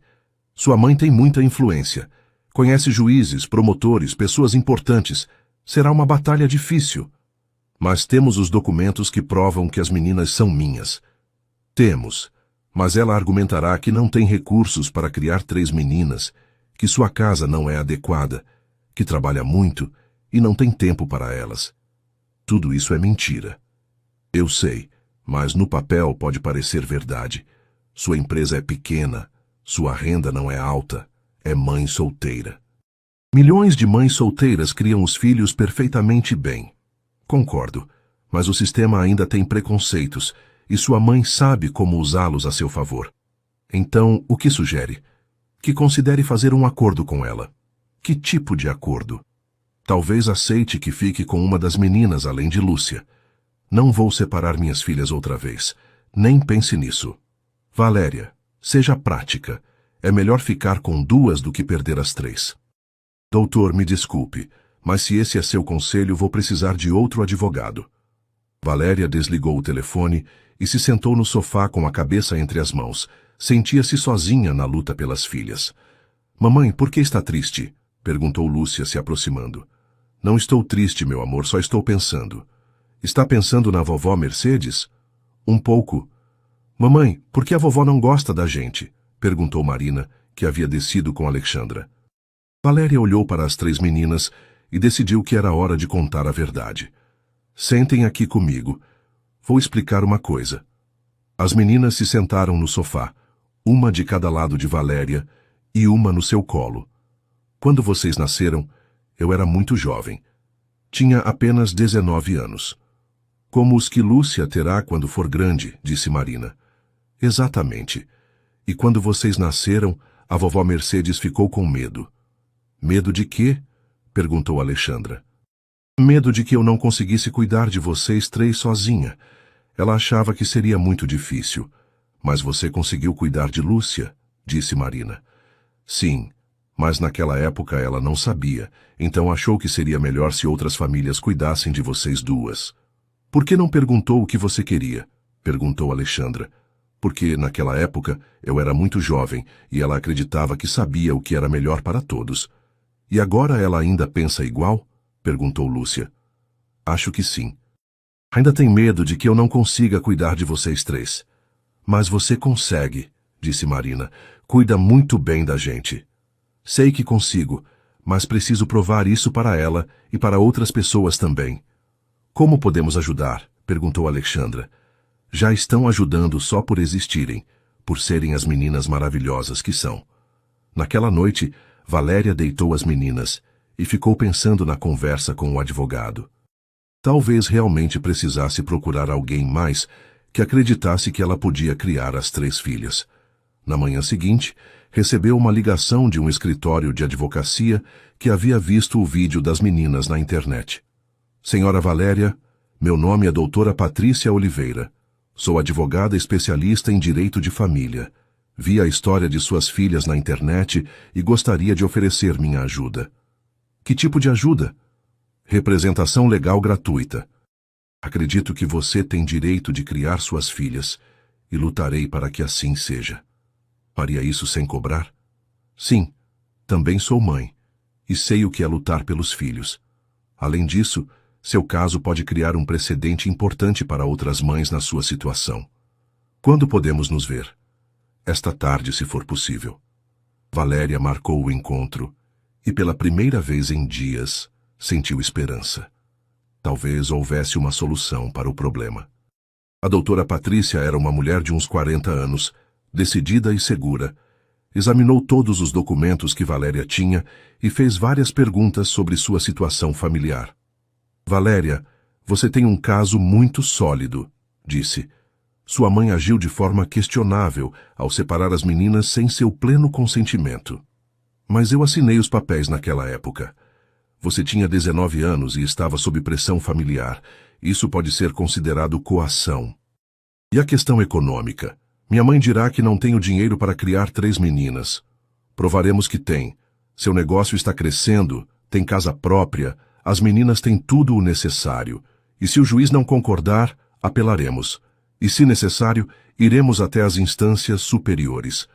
Sua mãe tem muita influência. Conhece juízes, promotores, pessoas importantes. Será uma batalha difícil. Mas temos os documentos que provam que as meninas são minhas." "Temos. Mas ela argumentará que não tem recursos para criar 3 meninas, que sua casa não é adequada, que trabalha muito e não tem tempo para elas. Tudo isso é mentira." "Eu sei, mas no papel pode parecer verdade. Sua empresa é pequena, sua renda não é alta, é mãe solteira." "Milhões de mães solteiras criam os filhos perfeitamente bem." "Concordo, mas o sistema ainda tem preconceitos, e sua mãe sabe como usá-los a seu favor. Então, o que sugere? Que considere fazer um acordo com ela." "Que tipo de acordo?" "Talvez aceite que fique com uma das meninas além de Lúcia. Não vou separar minhas filhas outra vez. Nem pense nisso." "Valéria, seja prática. É melhor ficar com 2 do que perder as 3. "Doutor, me desculpe, mas se esse é seu conselho, vou precisar de outro advogado." Valéria desligou o telefone e se sentou no sofá com a cabeça entre as mãos. Sentia-se sozinha na luta pelas filhas. "Mamãe, por que está triste?" perguntou Lúcia, se aproximando. "Não estou triste, meu amor, só estou pensando." "Está pensando na vovó Mercedes?" "Um pouco." "Mamãe, por que a vovó não gosta da gente?" perguntou Marina, que havia descido com Alexandra. Valéria olhou para as 3 meninas e decidiu que era hora de contar a verdade. "Sentem aqui comigo. Vou explicar uma coisa." As meninas se sentaram no sofá, uma de cada lado de Valéria e uma no seu colo. "Quando vocês nasceram, eu era muito jovem. Tinha apenas 19 anos. Como os que Lúcia terá quando for grande", disse Marina. "Exatamente. E quando vocês nasceram, A vovó Mercedes ficou com medo. Medo de quê? Perguntou Alexandra. Medo de que eu não conseguisse cuidar de vocês três sozinha. Ela achava que seria muito difícil. Mas você conseguiu cuidar de Lúcia, disse Marina. Sim, mas naquela época ela não sabia, então achou que seria melhor se outras famílias cuidassem de vocês duas. Por que não perguntou o que você queria? Perguntou Alexandra. Porque, naquela época, eu era muito jovem e ela acreditava que sabia o que era melhor para todos. E agora ela ainda pensa igual? Perguntou Lúcia. Acho que sim. Ainda tem medo de que eu não consiga cuidar de vocês três. Mas você consegue, disse Marina. Cuida muito bem da gente. Sei que consigo, mas preciso provar isso para ela e para outras pessoas também. Como podemos ajudar? Perguntou Alexandra. Já estão ajudando só por existirem, por serem as meninas maravilhosas que são. Naquela noite, Valéria deitou as meninas e ficou pensando na conversa com o advogado. Talvez realmente precisasse procurar alguém mais que acreditasse que ela podia criar as três filhas. Na manhã seguinte, recebeu uma ligação de um escritório de advocacia que havia visto o vídeo das meninas na internet. Senhora Valéria, meu nome é doutora Patrícia Oliveira. Sou advogada especialista em direito de família. Vi a história de suas filhas na internet e gostaria de oferecer minha ajuda. Que tipo de ajuda? Representação legal gratuita. Acredito que você tem direito de criar suas filhas e lutarei para que assim seja. Faria isso sem cobrar? Sim, também sou mãe e sei o que é lutar pelos filhos. Além disso, seu caso pode criar um precedente importante para outras mães na sua situação. Quando podemos nos ver? Esta tarde, se for possível. Valéria marcou o encontro e, pela primeira vez em dias, sentiu esperança. Talvez houvesse uma solução para o problema. A doutora Patrícia era uma mulher de uns 40 anos, decidida e segura. Examinou todos os documentos que Valéria tinha e fez várias perguntas sobre sua situação familiar. Valéria, você tem um caso muito sólido, disse. Sua mãe agiu de forma questionável ao separar as meninas sem seu pleno consentimento. Mas eu assinei os papéis naquela época. Você tinha 19 anos e estava sob pressão familiar. Isso pode ser considerado coação. E a questão econômica? Minha mãe dirá que não tenho dinheiro para criar 3 meninas. Provaremos que tem. Seu negócio está crescendo, tem casa própria, as meninas têm tudo o necessário. E se o juiz não concordar, apelaremos. E, se necessário, iremos até as instâncias superiores.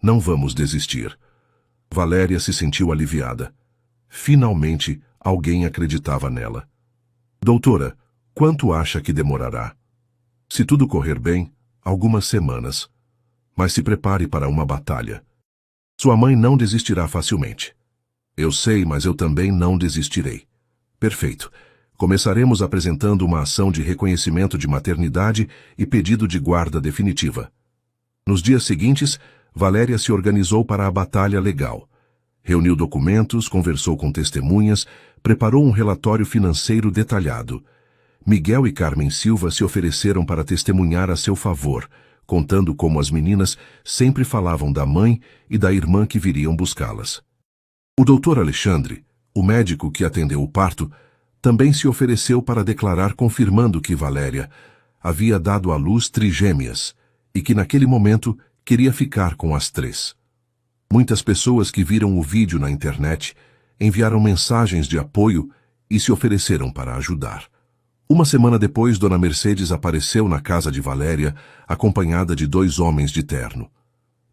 Não vamos desistir. Valéria se sentiu aliviada. Finalmente, alguém acreditava nela. Doutora, quanto acha que demorará? Se tudo correr bem, algumas semanas. Mas se prepare para uma batalha. Sua mãe não desistirá facilmente. Eu sei, mas eu também não desistirei. Perfeito. Começaremos apresentando uma ação de reconhecimento de maternidade e pedido de guarda definitiva. Nos dias seguintes, Valéria se organizou para a batalha legal. Reuniu documentos, conversou com testemunhas, preparou um relatório financeiro detalhado. Miguel e Carmen Silva se ofereceram para testemunhar a seu favor, contando como as meninas sempre falavam da mãe e da irmã que viriam buscá-las. O doutor Alexandre, o médico que atendeu o parto, também se ofereceu para declarar confirmando que Valéria havia dado à luz trigêmeas e que naquele momento queria ficar com as 3. Muitas pessoas que viram o vídeo na internet enviaram mensagens de apoio e se ofereceram para ajudar. Uma semana depois, Dona Mercedes apareceu na casa de Valéria, acompanhada de 2 homens de terno.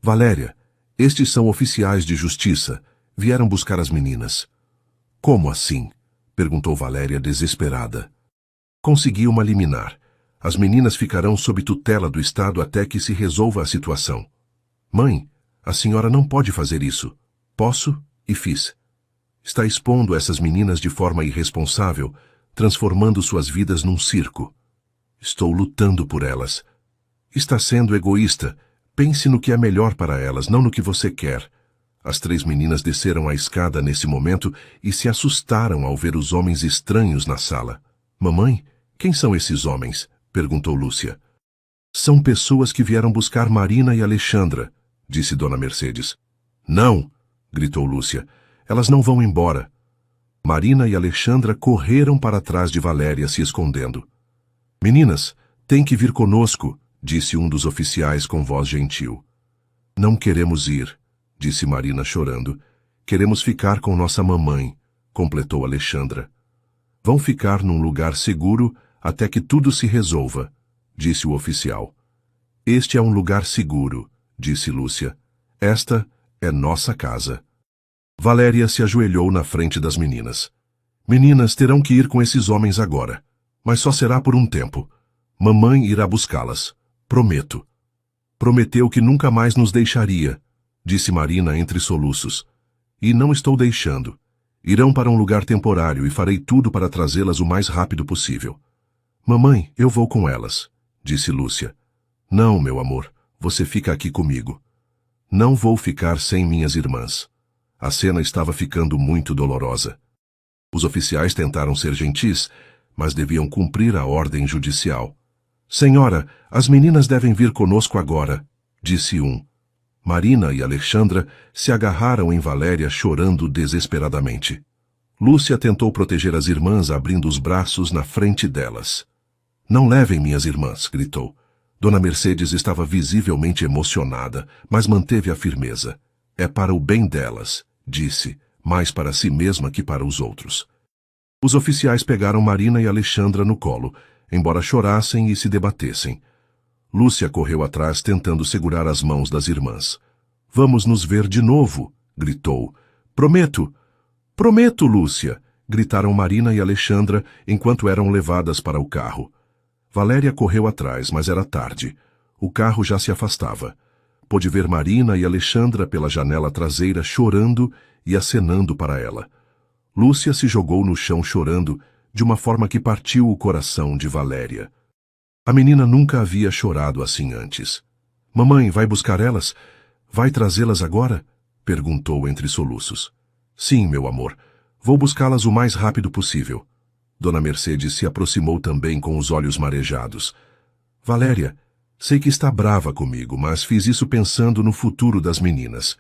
Valéria, estes são oficiais de justiça. Vieram buscar as meninas. Como assim? Perguntou Valéria desesperada. Consegui uma liminar. As meninas ficarão sob tutela do Estado até que se resolva a situação. Mãe, a senhora não pode fazer isso. Posso e fiz. Está expondo essas meninas de forma irresponsável, transformando suas vidas num circo. Estou lutando por elas. Está sendo egoísta. Pense no que é melhor para elas, não no que você quer. As 3 meninas desceram a escada nesse momento e se assustaram ao ver os homens estranhos na sala. Mamãe, quem são esses homens? Perguntou Lúcia. São pessoas que vieram buscar Marina e Alexandra, disse Dona Mercedes. Não! Gritou Lúcia. Elas não vão embora. Marina e Alexandra correram para trás de Valéria, se escondendo. Meninas, têm que vir conosco, disse um dos oficiais com voz gentil. Não queremos ir, disse Marina chorando. Queremos ficar com nossa mamãe, completou Alexandra. Vão ficar num lugar seguro até que tudo se resolva, disse o oficial. Este é um lugar seguro, disse Lúcia. Esta é nossa casa. Valéria se ajoelhou na frente das meninas. Meninas terão que ir com esses homens agora, mas só será por um tempo. Mamãe irá buscá-las. Prometo. Prometeu que nunca mais nos deixaria, disse Marina entre soluços. E não estou deixando. Irão para um lugar temporário e farei tudo para trazê-las o mais rápido possível. Mamãe, eu vou com elas, disse Lúcia. Não, meu amor, você fica aqui comigo. Não vou ficar sem minhas irmãs. A cena estava ficando muito dolorosa. Os oficiais tentaram ser gentis, mas deviam cumprir a ordem judicial. Senhora, as meninas devem vir conosco agora, disse um. Marina e Alexandra se agarraram em Valéria chorando desesperadamente. Lúcia tentou proteger as irmãs abrindo os braços na frente delas. Não levem minhas irmãs, gritou. Dona Mercedes estava visivelmente emocionada, mas manteve a firmeza. É para o bem delas, disse, mais para si mesma que para os outros. Os oficiais pegaram Marina e Alexandra no colo, embora chorassem e se debatessem. Lúcia correu atrás tentando segurar as mãos das irmãs. Vamos nos ver de novo, gritou. Prometo! Prometo, Lúcia! Gritaram Marina e Alexandra enquanto eram levadas para o carro. Valéria correu atrás, mas era tarde. O carro já se afastava. Pôde ver Marina e Alexandra pela janela traseira chorando e acenando para ela. Lúcia se jogou no chão chorando, de uma forma que partiu o coração de Valéria. A menina nunca havia chorado assim antes. Mamãe, vai buscar elas? Vai trazê-las agora? Perguntou entre soluços. Sim, meu amor. Vou buscá-las o mais rápido possível. Dona Mercedes se aproximou também com os olhos marejados. Valéria, sei que está brava comigo, mas fiz isso pensando no futuro das meninas.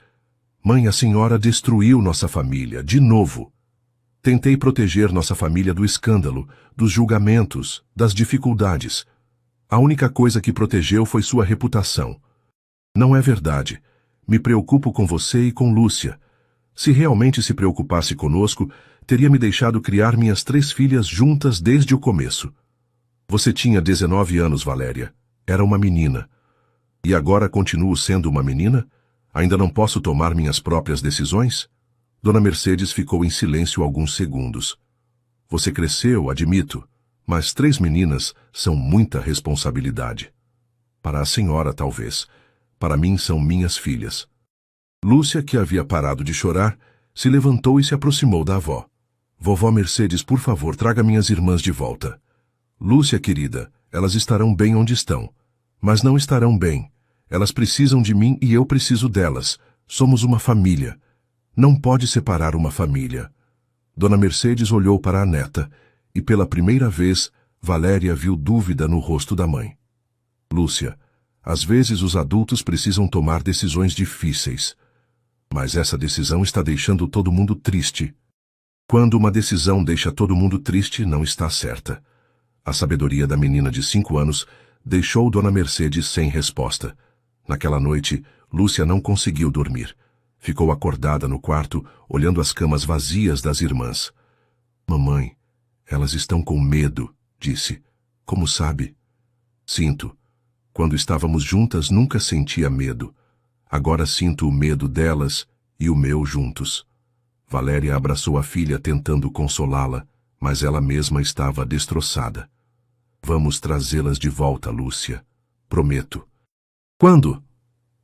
Mãe, a senhora destruiu nossa família, de novo. Tentei proteger nossa família do escândalo, dos julgamentos, das dificuldades. A única coisa que protegeu foi sua reputação. Não é verdade. Me preocupo com você e com Lúcia. Se realmente se preocupasse conosco, teria me deixado criar minhas 3 filhas juntas desde o começo. Você tinha 19 anos, Valéria. Era uma menina. E agora continuo sendo uma menina? Ainda não posso tomar minhas próprias decisões? Dona Mercedes ficou em silêncio alguns segundos. Você cresceu, admito, mas 3 meninas são muita responsabilidade. Para a senhora, talvez. Para mim, são minhas filhas. Lúcia, que havia parado de chorar, se levantou e se aproximou da avó. Vovó Mercedes, por favor, traga minhas irmãs de volta. Lúcia, querida, elas estarão bem onde estão. Mas não estarão bem. Elas precisam de mim e eu preciso delas. Somos uma família. Não pode separar uma família. Dona Mercedes olhou para a neta e, pela primeira vez, Valéria viu dúvida no rosto da mãe. Lúcia, às vezes os adultos precisam tomar decisões difíceis. Mas essa decisão está deixando todo mundo triste. Quando uma decisão deixa todo mundo triste, não está certa. A sabedoria da menina de 5 anos deixou Dona Mercedes sem resposta. Naquela noite, Lúcia não conseguiu dormir. Ficou acordada no quarto, olhando as camas vazias das irmãs. Mamãe, elas estão com medo, disse. Como sabe? Sinto. Quando estávamos juntas, nunca sentia medo. Agora sinto o medo delas e o meu juntos. Valéria abraçou a filha tentando consolá-la, mas ela mesma estava destroçada. Vamos trazê-las de volta, Lúcia. Prometo. Quando?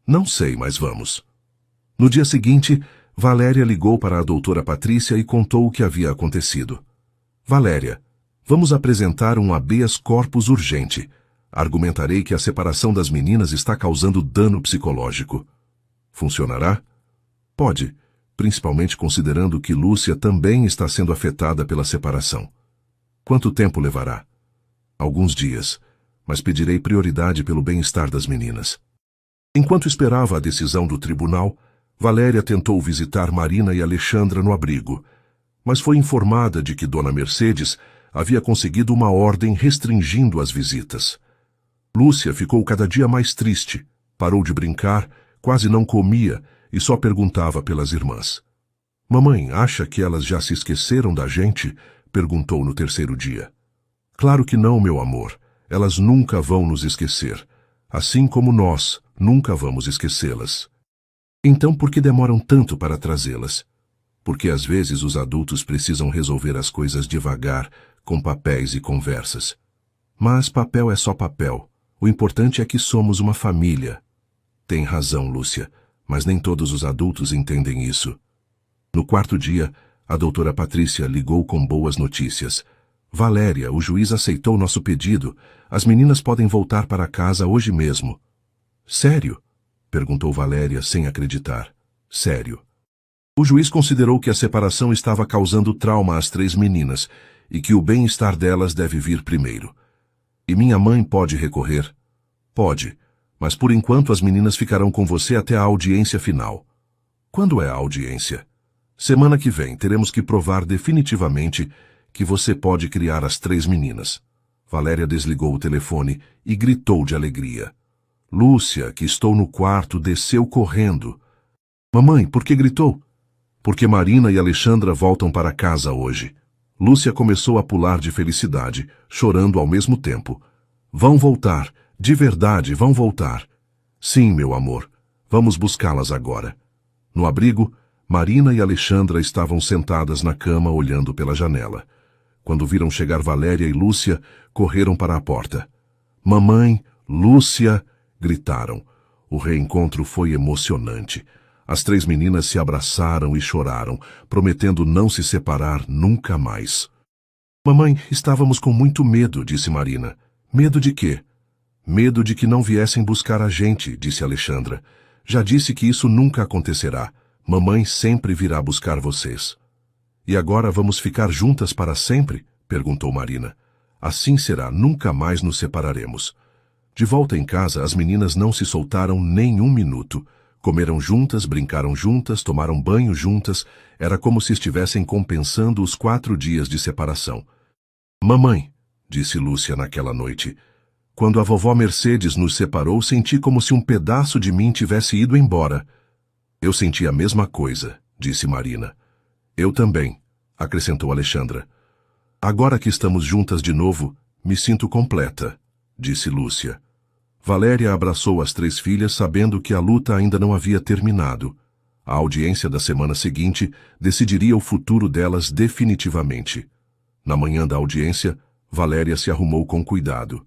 Não sei, mas vamos. No dia seguinte, Valéria ligou para a doutora Patrícia e contou o que havia acontecido. Valéria, vamos apresentar um habeas corpus urgente. Argumentarei que a separação das meninas está causando dano psicológico. Funcionará? Pode, principalmente considerando que Lúcia também está sendo afetada pela separação. Quanto tempo levará? Alguns dias, mas pedirei prioridade pelo bem-estar das meninas. Enquanto esperava a decisão do tribunal, Valéria tentou visitar Marina e Alexandra no abrigo, mas foi informada de que Dona Mercedes havia conseguido uma ordem restringindo as visitas. Lúcia ficou cada dia mais triste, parou de brincar, quase não comia e só perguntava pelas irmãs. Mamãe, acha que elas já se esqueceram da gente? Perguntou no terceiro dia. Claro que não, meu amor. Elas nunca vão nos esquecer, assim como nós nunca vamos esquecê-las. Então por que demoram tanto para trazê-las? Porque às vezes os adultos precisam resolver as coisas devagar, com papéis e conversas. Mas papel é só papel. O importante é que somos uma família. Tem razão, Lúcia, mas nem todos os adultos entendem isso. No quarto dia, a doutora Patrícia ligou com boas notícias. Valéria, o juiz aceitou nosso pedido. As meninas podem voltar para casa hoje mesmo. Sério? Perguntou Valéria sem acreditar. Sério. O juiz considerou que a separação estava causando trauma às 3 meninas e que o bem-estar delas deve vir primeiro. E minha mãe pode recorrer? Pode, mas por enquanto as meninas ficarão com você até a audiência final. Quando é a audiência? Semana que vem teremos que provar definitivamente que você pode criar as 3 meninas. Valéria desligou o telefone e gritou de alegria. Lúcia, que estou no quarto, desceu correndo. Mamãe, por que gritou? Porque Marina e Alexandra voltam para casa hoje. Lúcia começou a pular de felicidade, chorando ao mesmo tempo. Vão voltar, de verdade, vão voltar. Sim, meu amor, vamos buscá-las agora. No abrigo, Marina e Alexandra estavam sentadas na cama olhando pela janela. Quando viram chegar Valéria e Lúcia, correram para a porta. Mamãe, Lúcia, gritaram. O reencontro foi emocionante. As 3 meninas se abraçaram e choraram, prometendo não se separar nunca mais. Mamãe, estávamos com muito medo, disse Marina. Medo de quê? Medo de que não viessem buscar a gente, disse Alexandra. Já disse que isso nunca acontecerá. Mamãe sempre virá buscar vocês. E agora vamos ficar juntas para sempre? Perguntou Marina. Assim será, nunca mais nos separaremos. De volta em casa, as meninas não se soltaram nem um minuto. Comeram juntas, brincaram juntas, tomaram banho juntas. Era como se estivessem compensando os 4 dias de separação. Mamãe, disse Lúcia naquela noite, quando a vovó Mercedes nos separou, senti como se um pedaço de mim tivesse ido embora. Eu senti a mesma coisa, disse Marina. Eu também, acrescentou Alexandra. Agora que estamos juntas de novo, me sinto completa, disse Lúcia. Valéria abraçou as 3 filhas sabendo que a luta ainda não havia terminado. A audiência da semana seguinte decidiria o futuro delas definitivamente. Na manhã da audiência, Valéria se arrumou com cuidado.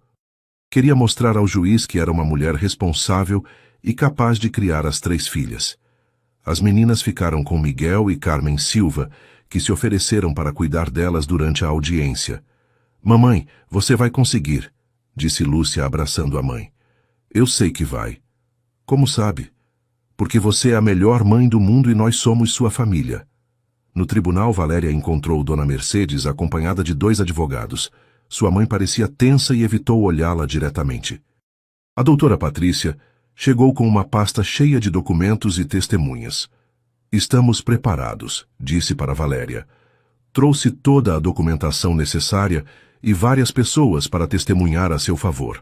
Queria mostrar ao juiz que era uma mulher responsável e capaz de criar as 3 filhas. As meninas ficaram com Miguel e Carmen Silva, que se ofereceram para cuidar delas durante a audiência. Mamãe, você vai conseguir, disse Lúcia abraçando a mãe. Eu sei que vai. Como sabe? Porque você é a melhor mãe do mundo e nós somos sua família. No tribunal, Valéria encontrou Dona Mercedes acompanhada de 2 advogados. Sua mãe parecia tensa e evitou olhá-la diretamente. A doutora Patrícia chegou com uma pasta cheia de documentos e testemunhas. Estamos preparados, disse para Valéria. Trouxe toda a documentação necessária e várias pessoas para testemunhar a seu favor.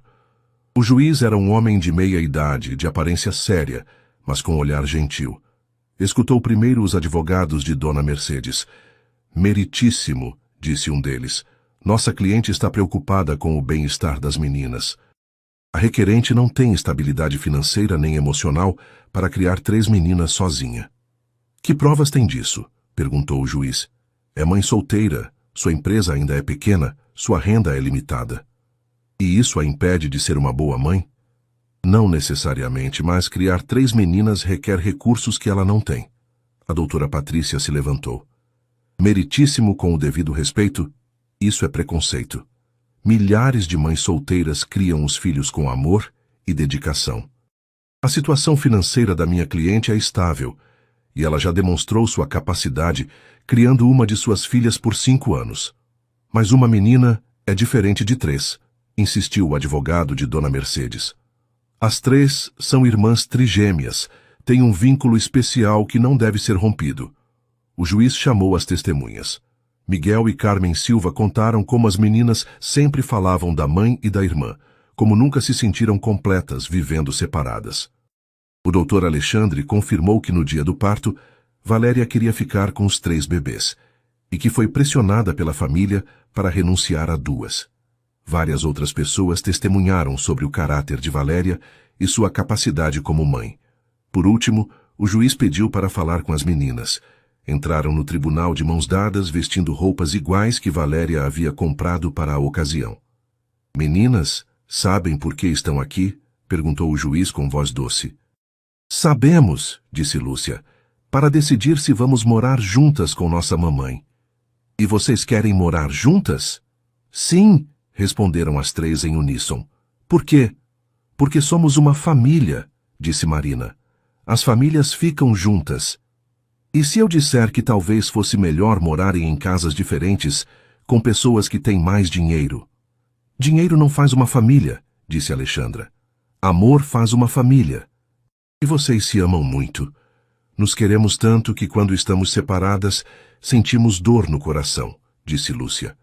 O juiz era um homem de meia idade, de aparência séria, mas com olhar gentil. Escutou primeiro os advogados de Dona Mercedes. Meritíssimo, disse um deles. Nossa cliente está preocupada com o bem-estar das meninas. A requerente não tem estabilidade financeira nem emocional para criar 3 meninas sozinha. Que provas tem disso? Perguntou o juiz. É mãe solteira, sua empresa ainda é pequena, sua renda é limitada. E isso a impede de ser uma boa mãe? Não necessariamente, mas criar 3 meninas requer recursos que ela não tem. A doutora Patrícia se levantou. Meritíssimo com o devido respeito, isso é preconceito. Milhares de mães solteiras criam os filhos com amor e dedicação. A situação financeira da minha cliente é estável, e ela já demonstrou sua capacidade criando uma de suas filhas por 5 anos. Mas uma menina é diferente de 3, insistiu o advogado de Dona Mercedes. As 3 são irmãs trigêmeas, têm um vínculo especial que não deve ser rompido. O juiz chamou as testemunhas. Miguel e Carmen Silva contaram como as meninas sempre falavam da mãe e da irmã, como nunca se sentiram completas vivendo separadas. O doutor Alexandre confirmou que no dia do parto, Valéria queria ficar com os 3 bebês, e que foi pressionada pela família para renunciar a 2. Várias outras pessoas testemunharam sobre o caráter de Valéria e sua capacidade como mãe. Por último, o juiz pediu para falar com as meninas. Entraram no tribunal de mãos dadas, vestindo roupas iguais que Valéria havia comprado para a ocasião. "Meninas, sabem por que estão aqui?" perguntou o juiz com voz doce. "Sabemos", disse Lúcia, "para decidir se vamos morar juntas com nossa mamãe." "E vocês querem morar juntas?" "Sim", responderam as 3 em uníssono. "Por quê?" "Porque somos uma família", disse Marina. "As famílias ficam juntas." "E se eu disser que talvez fosse melhor morarem em casas diferentes, com pessoas que têm mais dinheiro?" "Dinheiro não faz uma família", disse Alexandra. "Amor faz uma família. E vocês se amam muito. Nos queremos tanto que quando estamos separadas, sentimos dor no coração", disse Lúcia.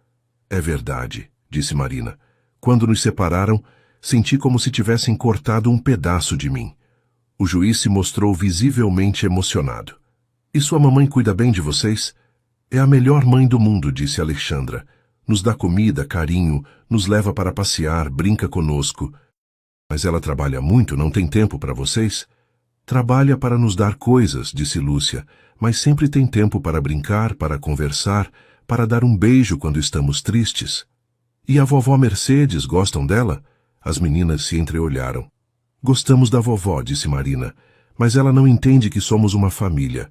"É verdade", disse Marina. "Quando nos separaram, senti como se tivessem cortado um pedaço de mim." O juiz se mostrou visivelmente emocionado. "E sua mamãe cuida bem de vocês?" "É a melhor mãe do mundo", disse Alexandra. "Nos dá comida, carinho, nos leva para passear, brinca conosco." "Mas ela trabalha muito, não tem tempo para vocês?" "Trabalha para nos dar coisas", disse Lúcia, "mas sempre tem tempo para brincar, para conversar, para dar um beijo quando estamos tristes." "E a vovó Mercedes, gostam dela?" As meninas se entreolharam. "Gostamos da vovó", disse Marina, "mas ela não entende que somos uma família."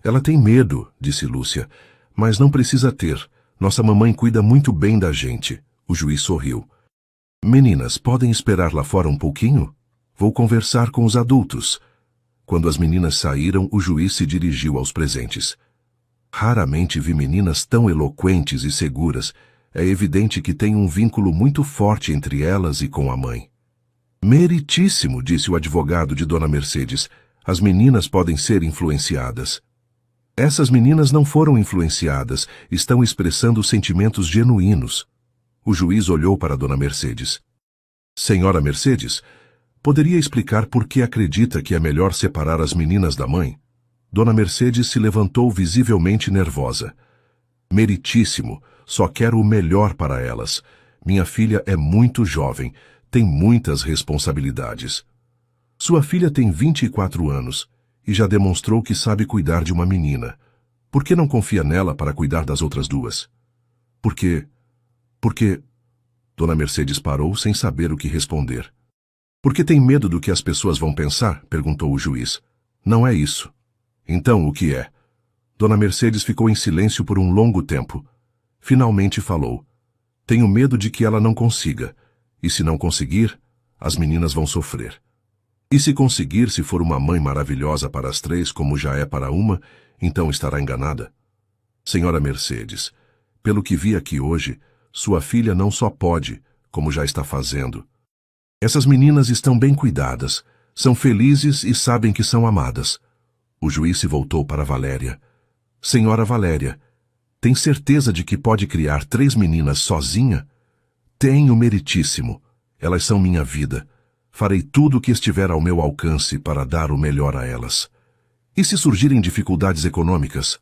"Ela tem medo", disse Lúcia, "mas não precisa ter. Nossa mamãe cuida muito bem da gente." O juiz sorriu. "Meninas, podem esperar lá fora um pouquinho? Vou conversar com os adultos." Quando as meninas saíram, o juiz se dirigiu aos presentes. "Raramente vi meninas tão eloquentes e seguras. É evidente que tem um vínculo muito forte entre elas e com a mãe." "Meritíssimo", disse o advogado de Dona Mercedes. "As meninas podem ser influenciadas." "Essas meninas não foram influenciadas, estão expressando sentimentos genuínos." O juiz olhou para Dona Mercedes. "Senhora Mercedes, poderia explicar por que acredita que é melhor separar as meninas da mãe?" Dona Mercedes se levantou visivelmente nervosa. "Meritíssimo, só quero o melhor para elas. Minha filha é muito jovem, tem muitas responsabilidades." "Sua filha tem 24 anos e já demonstrou que sabe cuidar de uma menina. Por que não confia nela para cuidar das outras 2? Porque... Dona Mercedes parou sem saber o que responder. "Porque tem medo do que as pessoas vão pensar?" perguntou o juiz. "Não é isso." "Então, o que é?" Dona Mercedes ficou em silêncio por um longo tempo. Finalmente falou. "Tenho medo de que ela não consiga. E se não conseguir, as meninas vão sofrer. E se conseguir, se for uma mãe maravilhosa para as 3, como já é para uma, então estará enganada." "Senhora Mercedes, pelo que vi aqui hoje, sua filha não só pode, como já está fazendo. Essas meninas estão bem cuidadas, são felizes e sabem que são amadas." O juiz se voltou para Valéria. "Senhora Valéria, tem certeza de que pode criar 3 meninas sozinha?" "Tenho, meritíssimo. Elas são minha vida. Farei tudo o que estiver ao meu alcance para dar o melhor a elas. E se surgirem dificuldades econômicas,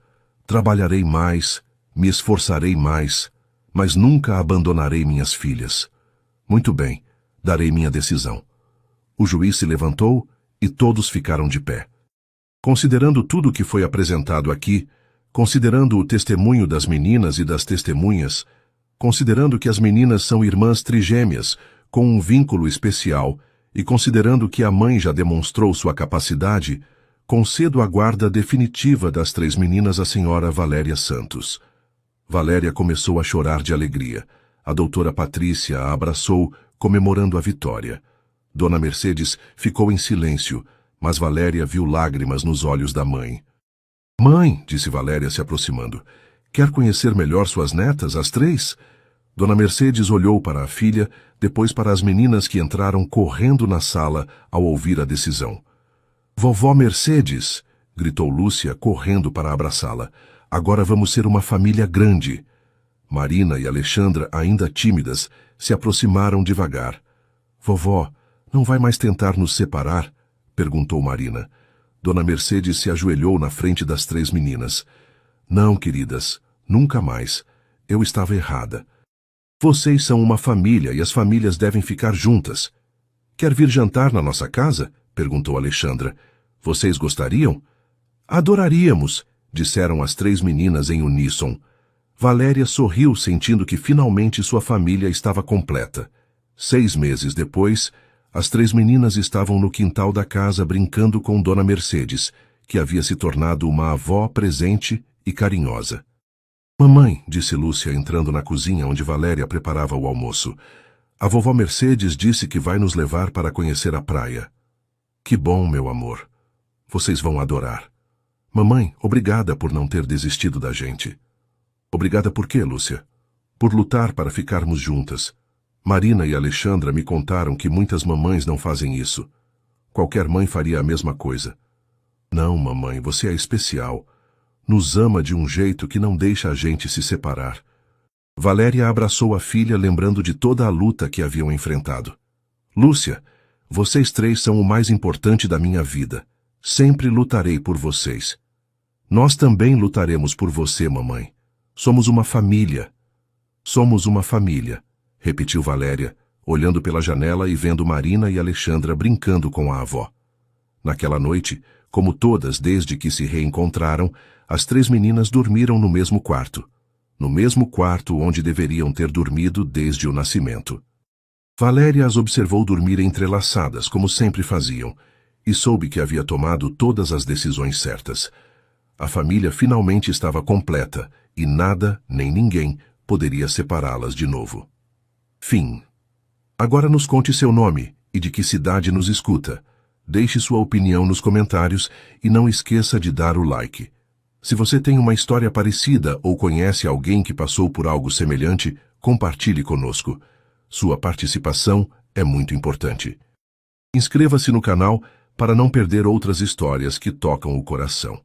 trabalharei mais, me esforçarei mais, mas nunca abandonarei minhas filhas. Muito bem, darei minha decisão." O juiz se levantou e todos ficaram de pé. Considerando tudo o que foi apresentado aqui, considerando o testemunho das meninas e das testemunhas, considerando que as meninas são irmãs trigêmeas, com um vínculo especial, e considerando que a mãe já demonstrou sua capacidade, concedo a guarda definitiva das 3 meninas à senhora Valéria Santos. Valéria começou a chorar de alegria. A doutora Patrícia a abraçou, comemorando a vitória. Dona Mercedes ficou em silêncio, mas Valéria viu lágrimas nos olhos da mãe. "Mãe", disse Valéria se aproximando, "quer conhecer melhor suas netas, as 3? Dona Mercedes olhou para a filha, depois para as meninas que entraram correndo na sala ao ouvir a decisão. Vovó Mercedes! Gritou Lúcia, correndo para abraçá-la. Agora vamos ser uma família grande. Marina e Alexandra, ainda tímidas, se aproximaram devagar. Vovó, não vai mais tentar nos separar? Perguntou Marina. Dona Mercedes se ajoelhou na frente das 3 meninas. Não, queridas, nunca mais. Eu estava errada. Vocês são uma família e as famílias devem ficar juntas. Quer vir jantar na nossa casa? Perguntou Alexandra. Vocês gostariam? Adoraríamos, disseram as 3 meninas em uníssono. Valéria sorriu, sentindo que finalmente sua família estava completa. 6 meses depois, as 3 meninas estavam no quintal da casa brincando com Dona Mercedes, que havia se tornado uma avó presente e carinhosa. Mamãe, disse Lúcia entrando na cozinha onde Valéria preparava o almoço, a vovó Mercedes disse que vai nos levar para conhecer a praia. Que bom, meu amor. Vocês vão adorar. Mamãe, obrigada por não ter desistido da gente. Obrigada por quê, Lúcia? Por lutar para ficarmos juntas. Marina e Alexandra me contaram que muitas mamães não fazem isso. Qualquer mãe faria a mesma coisa. Não, mamãe, você é especial. Nos ama de um jeito que não deixa a gente se separar. Valéria abraçou a filha, lembrando de toda a luta que haviam enfrentado. Lúcia, vocês 3 são o mais importante da minha vida. Sempre lutarei por vocês. Nós também lutaremos por você, mamãe. Somos uma família. Somos uma família, repetiu Valéria, olhando pela janela e vendo Marina e Alexandra brincando com a avó. Naquela noite, como todas desde que se reencontraram, as 3 meninas dormiram no mesmo quarto. No mesmo quarto onde deveriam ter dormido desde o nascimento. Valéria as observou dormir entrelaçadas, como sempre faziam, e soube que havia tomado todas as decisões certas. A família finalmente estava completa, e nada, nem ninguém, poderia separá-las de novo. Fim. Agora nos conte seu nome e de que cidade nos escuta. Deixe sua opinião nos comentários e não esqueça de dar o like. Se você tem uma história parecida ou conhece alguém que passou por algo semelhante, compartilhe conosco. Sua participação é muito importante. Inscreva-se no canal para não perder outras histórias que tocam o coração.